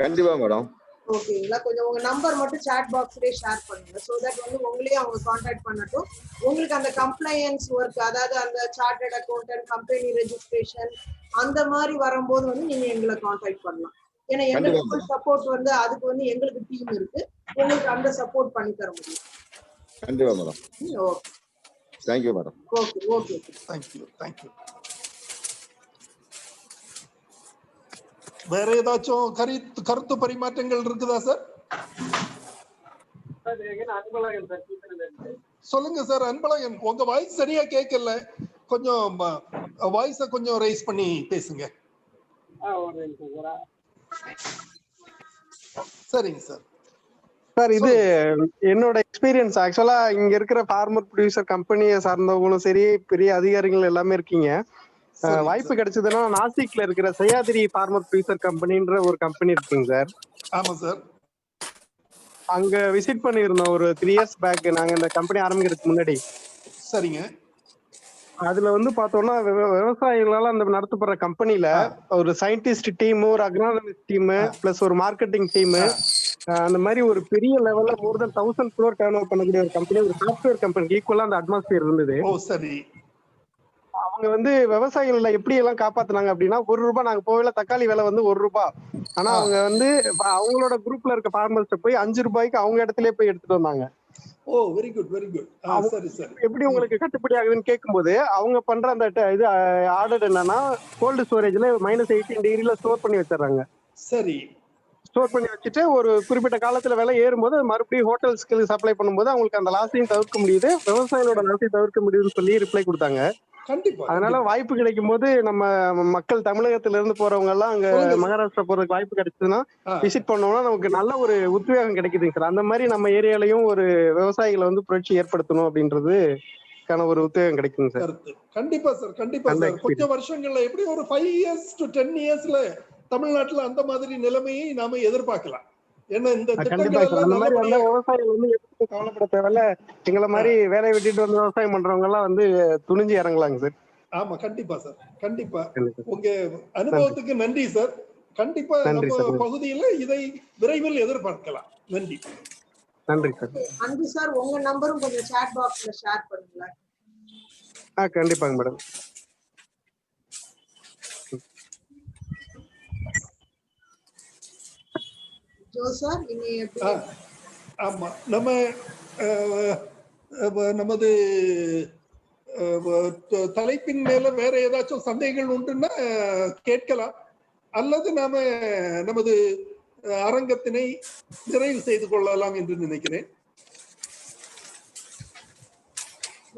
Speaker 7: கண்டிப்பா மேடம்.
Speaker 5: ஓகேங்களா? கொஞ்சம் உங்க நம்பர் மட்டும் சாட் பாக்ஸ்லயே ஷேர் பண்ணுங்க. சோ தட் வந்து உங்களையே அவங்க கான்டாக்ட் பண்ணட்டும். உங்களுக்கு அந்த கம்ப்ளையன்ஸ் ஒர்க், அதாவது அந்த சார்ட்டர்ட் அக்கௌண்டன்ட், கம்பெனி ரெஜிஸ்ட்ரேஷன் அந்த மாதிரி வரும்போது வந்து நீங்க எங்களை கான்டாக்ட் பண்ணலாம். ஏன்னா எங்களுக்கு சப்போர்ட் வந்து அதுக்கு வந்து எங்களுக்கு டீம் இருக்கு. உங்களுக்கு அந்த சப்போர்ட் பண்ணி தர முடியும்.
Speaker 7: கண்டிப்பா madam.
Speaker 5: Okay.
Speaker 7: Thank you madam.
Speaker 5: Okay okay.
Speaker 1: Thank you. வேற ஏதாச்சும் கருத்து பரிமாற்றங்கள் இருக்குதா சார்? சொல்லுங்க சார். அன்பழகன், உங்க வாய்ஸ் சரியா கேட்கல. கொஞ்சம் வாய்ஸ கொஞ்சம் ரைஸ் பண்ணி பேசுங்க. சரிங்க சார்.
Speaker 8: சார், இது என்னோட எக்ஸ்பீரியன்ஸ். ஆக்சுவலா இங்க இருக்கிற ஃபார்மர் ப்ரொடியூசர் கம்பெனியை சார்ந்தவங்களும் சரி, பெரிய அதிகாரிகள் எல்லாமே இருக்கீங்க. வாய்ப்பு கிடைச்சதுன்னா நாசிக்ல இருக்கிற சயாதிரி ஃபார்மர் ப்ரொடியூசர் கம்பெனின்ற ஒரு கம்பெனி இருக்குங்க சார்.
Speaker 1: ஆமா சார்.
Speaker 8: அங்க விசிட் பண்ணியிருந்தோம் ஒரு 3 years பேக், நாங்க இந்த கம்பெனி ஆரம்பிக்கிறதுக்கு முன்னாடி.
Speaker 1: சரிங்க.
Speaker 8: அதுல வந்து பார்த்தோம்னா விவசாயிகளால அந்த நடத்தப்படுற கம்பெனில ஒரு சயின்டிஸ்ட் டீம், ஒரு அக்ரானமிஸ்ட் டீம், பிளஸ் ஒரு மார்க்கெட்டிங் டீம், அந்த மாதிரி ஒரு பெரிய லெவல்ல மோர் தென் 1000 crore டர்ன் ஓவர் பண்ணக்கூடிய ஒரு கம்பெனி, ஒரு சாஃப்ட்வேர் கம்பெனி ஈக்குவலா அந்த அட்மாஸ்பியர் இருந்தது.
Speaker 1: சரி.
Speaker 8: அவங்க வந்து விவசாயிகளை எப்படி எல்லாம் காப்பாத்துனாங்க அப்படின்னா, ₹1 நாங்க போகல, தக்காளி விலை வந்து ₹1. ஆனா அவங்க வந்து அவங்களோட குரூப்ல இருக்க ஃபார்மர்ஸ் போய் ₹5 அவங்க இடத்துல போய் எடுத்துட்டு வந்தாங்க.
Speaker 1: ஓ வெரி குட் வெரி குட். சரி சரி.
Speaker 8: எப்படி உங்களுக்கு கட்டுப்படி ஆகுதுன்னு கேட்கும்போது அவங்க பண்ற அந்த இது ஆர்டர் என்னன்னா, கோல்டு ஸ்டோரேஜ்ல -18 டிகிரில ஸ்டோர் பண்ணி வச்சிடறாங்க.
Speaker 1: சரி.
Speaker 8: ஸ்டோர் பண்ணி வச்சுட்டு ஒரு குறிப்பிட்ட காலத்துல விலை ஏறும்போது மறுபடியும் ஹோட்டல்ஸ்க்கு சப்ளை பண்ணும்போது அவங்களுக்கு அந்த லாஸையும் தவிர்க்க முடியுது, விவசாயிகளோட லாஸையும் தவிர்க்க முடியுதுன்னு சொல்லி ரிப்ளை கொடுத்தாங்க.
Speaker 1: கண்டிப்பா.
Speaker 8: அதனால வாய்ப்பு கிடைக்கும் போது நம்ம மக்கள் தமிழகத்துல இருந்து போறவங்க எல்லாம் அங்க மகாராஷ்டிரா போறதுக்கு வாய்ப்பு கிடைச்சதுன்னா விசிட் பண்ணோம்னா நமக்கு நல்ல ஒரு உத்வேகம் கிடைக்குதுங்க சார். அந்த மாதிரி நம்ம ஏரியாலையும் ஒரு விவசாயிகளை வந்து புரட்சி ஏற்படுத்தணும் அப்படின்றது ஒரு உத்வேகம் கிடைக்குங்க சார்.
Speaker 1: கண்டிப்பா சார், கண்டிப்பா சார். கொஞ்சம் வருஷங்கள்ல எப்படி ஒரு 5 years to 10 yearsல தமிழ்நாட்டுல அந்த மாதிரி நிலைமையை நாம எதிர்பார்க்கலாம். ஏன்னா இந்த திட்டங்கள் எல்லாம் நல்லபடியா
Speaker 8: விவசாயிகள் வந்து எதுவும் கவலைப்பட தேவையில்ல, எங்களை மாதிரி வேலையை விட்டுட்டு வந்து விவசாயம் பண்றவங்க எல்லாம் வந்து துணிஞ்சு இறங்கலாங்க சார்.
Speaker 1: ஆமா கண்டிப்பா சார், கண்டிப்பா. உங்க அனுபவத்துக்கு நன்றி சார். கண்டிப்பா நம்ம பகுதியில இதை விரைவில் எதிர்பார்க்கலாம். நன்றி.
Speaker 8: நன்றி சார்.
Speaker 5: நன்றி சார். உங்க நம்பரும் கொஞ்சம் சாட் பாக்ஸ்ல ஷேர் பண்ணுங்களேன்.
Speaker 8: கண்டிப்பாங்க மேடம்.
Speaker 5: ஜோ சார் நீங்க எப்படி?
Speaker 1: ஆமா நம்ம நமது தலைப்பின் மேல வேற ஏதாச்சும் சந்தேகங்கள் உண்டுன்னா கேட்கலாம், அல்லது நாம நமது அரங்கத்தினை நிறைவு செய்து கொள்ளலாம் என்று நினைக்கிறேன்.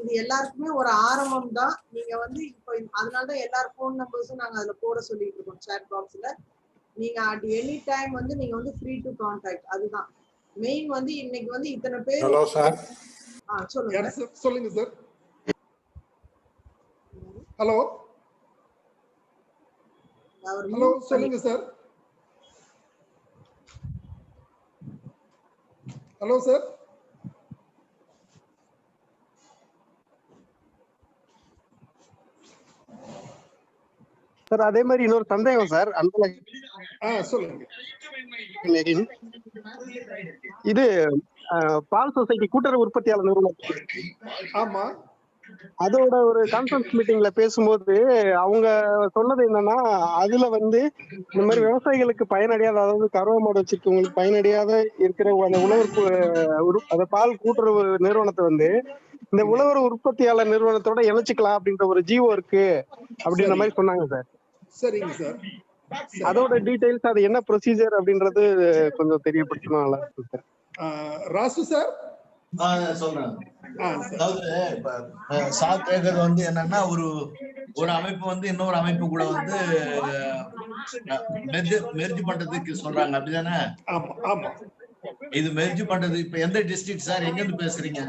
Speaker 5: இது எல்லாருக்குமே ஒரு ஆரம்பம் தான். நீங்க வந்து இப்போ அதனாலதான் எல்லாரும் போன் நம்பர்ஸும் நாங்க அதுல போட சொல்லிட்டு இருக்கோம் சாட் பாக்ஸ்ல. நீங்க அட் எனி டைம் வந்து நீங்க வந்து ஃப்ரீ டு கான்டாக்ட். அதுதான் மெயின். வந்து இன்னைக்கு வந்து இத்தனை பேர்.
Speaker 9: Hello sir.
Speaker 1: சொல்லுங்க சொல்லுங்க சார். ஹலோ ஹலோ சொல்லுங்க சார். Hello sir.
Speaker 8: சார் அதே மாதிரி இன்னொரு சந்தேகம் சார்.
Speaker 1: சொல்லுங்க.
Speaker 8: இது பால் சொசைட்டி கூட்டுறவு உற்பத்தியாளர் நிறுவனம்.
Speaker 1: ஆமா.
Speaker 8: அதோட ஒரு கான்ஃபரன்ஸ் மீட்டிங்ல பேசும்போது அவங்க சொன்னது என்னன்னா, அதுல வந்து இந்த மாதிரி விவசாயிகளுக்கு பயனடையாத, அதாவது கறவை மாடு வச்சிருக்கவங்களுக்கு பயனடையாத இருக்கிற அந்த உழவர் அந்த பால் கூட்டுறவு நிறுவனத்தை வந்து இந்த உழவர் உற்பத்தியாளர் நிறுவனத்தோட இணைச்சுக்கலாம் அப்படின்ற ஒரு ஜிஓ இருக்கு அப்படின்ற மாதிரி சொன்னாங்க சார்.
Speaker 1: சரிங்க சார்.
Speaker 8: அதோட டீடைல்ஸ், அது என்ன ப்ரொசீஜர் அப்படின்றது கொஞ்சம் தெரியப்படுத்தணும் நல்லா இருக்கும் சார்.
Speaker 1: ராசு சார்
Speaker 2: சொல்றேன். அதாவது சாத் கேக்குறது வந்து என்னன்னா, ஒரு அமைப்பு வந்து இன்னொரு அமைப்பு கூட வந்து மெர்ஜ் பண்றதுக்கு சொல்றாங்க, அப்படிதானே? இது மெர்ஜ் பண்றது. இப்ப எந்த டிஸ்ட்ரிக்ட் சார், எங்க இருந்து பேசுறீங்க?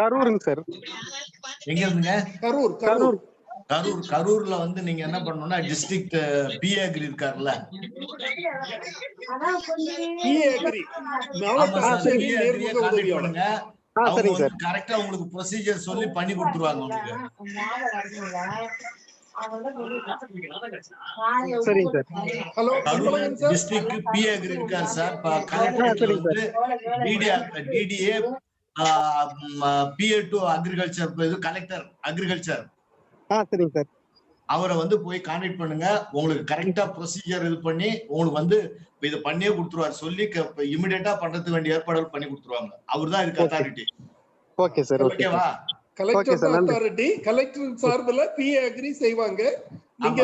Speaker 8: கரூருங்க சார்.
Speaker 2: எங்க இருந்துங்க?
Speaker 1: கரூர்.
Speaker 2: கரூர்ல வந்து நீங்க என்ன பண்ணணும்னா, டிஸ்ட்ரிக்ட் பிஏ அக்ரி இருக்காருல்ல, கரெக்டா உங்களுக்கு ப்ரொசீஜர் சொல்லி பண்ணி கொடுத்துருவாங்க உங்களுக்கு. டிஸ்ட்ரிக்ட் பிஏ அக்ரி இருக்காரு சார். கலெக்டர் வந்து DTA PA2 agriculture, collector agriculture.
Speaker 8: சரிங்க சார்.
Speaker 2: அவரை வந்து போய் கான்டாக்ட் பண்ணுங்க. உங்களுக்கு கரெக்டா ப்ரொசீஜர் இது பண்ணி உங்களுக்கு வந்து இதை பண்ணியே கொடுத்துருவாரு. சொல்லி இமிடியேட்டா பண்றதுக்கு வேண்டிய ஏற்பாடுகள் பண்ணி கொடுத்துருவாங்க. அவர் தான் இருக்கு அத்தாரிட்டி.
Speaker 8: Okay sir.
Speaker 2: ஓகேவா?
Speaker 1: கலெக்டர் அத்தாரிட்டி, கலெக்டர் சார்பில் PA அக்ரி செய்வாங்க. நீங்க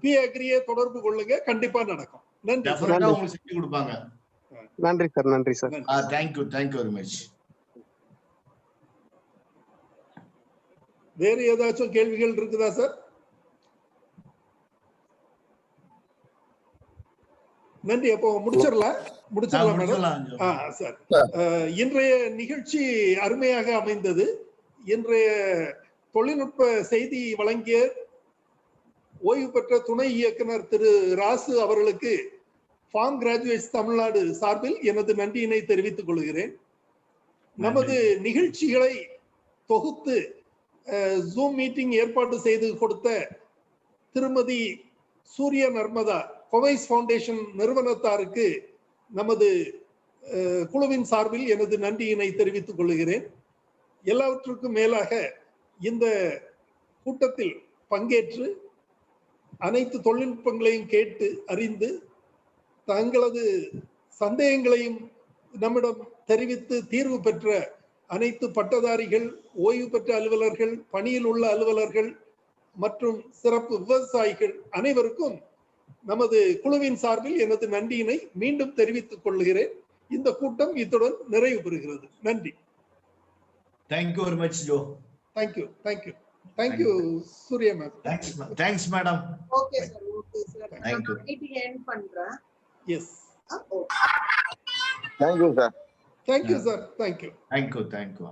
Speaker 1: PA அக்ரியை தொடர்பு கொள்ளுங்க, கண்டிப்பா நடக்கும். நன்றி.
Speaker 2: டெஃபினட்டா உங்களுக்கு செஞ்சு கொடுப்பாங்க.
Speaker 8: நன்றி சார். நன்றி சார்.
Speaker 2: Thank you very much.
Speaker 1: வேற ஏதாச்சும் கேள்விகள் இருக்குதா சார்? நன்றி. அப்போ முடிச்சிடலாம் மேடம். சார், இன்றைய நிகழ்ச்சி அருமையாக அமைந்தது. இன்றைய தொழில்நுட்ப செய்தி வழங்கிய ஓய்வு பெற்ற துணை இயக்குனர் திரு ராசு அவர்களுக்கு ஃபார்ம் கிராஜுவேட்ஸ் தமிழ்நாடு சார்பில் எனது நன்றியினை தெரிவித்துக் கொள்கிறேன். நமது நிகழ்ச்சிகளை தொகுத்து ஜூம் மீட்டிங் ஏற்பாடு செய்து கொடுத்த திருமதி சூரிய நர்மதா கொவைஸ் ஃபவுண்டேஷன் நிறுவனத்தாருக்கு நமது குழுவின் சார்பில் எனது நன்றியினை தெரிவித்துக் கொள்கிறேன். எல்லாவற்றுக்கும் மேலாக இந்த கூட்டத்தில் பங்கேற்று அனைத்து தொழில்நுட்பங்களையும் கேட்டு அறிந்து தங்களது சந்தேகங்களையும் நம்மிடம் தெரிவித்து தீர்வு பெற்ற அனைத்து பட்டதாரிகள், ஓய்வு பெற்ற அலுவலர்கள், பணியில் உள்ள அலுவலர்கள் மற்றும் சிறப்பு விவசாயிகள் அனைவருக்கும் நமது குழுவின் சார்பில் எனது நன்றியினை மீண்டும் தெரிவித்துக் கொள்கிறேன். இந்த கூட்டம் இத்துடன் நிறைவு பெறுகிறது. நன்றி.
Speaker 2: Thank you very much Jo.
Speaker 1: Thank you thank you thank you Surya ma'am.
Speaker 2: Thanks madam.
Speaker 5: Okay sir, okay sir.
Speaker 2: Thank you.
Speaker 5: Meeting end பண்றேன்.
Speaker 1: Yes.
Speaker 7: Thank you sir.
Speaker 1: Thank you sir. Thank you.
Speaker 2: Thank you.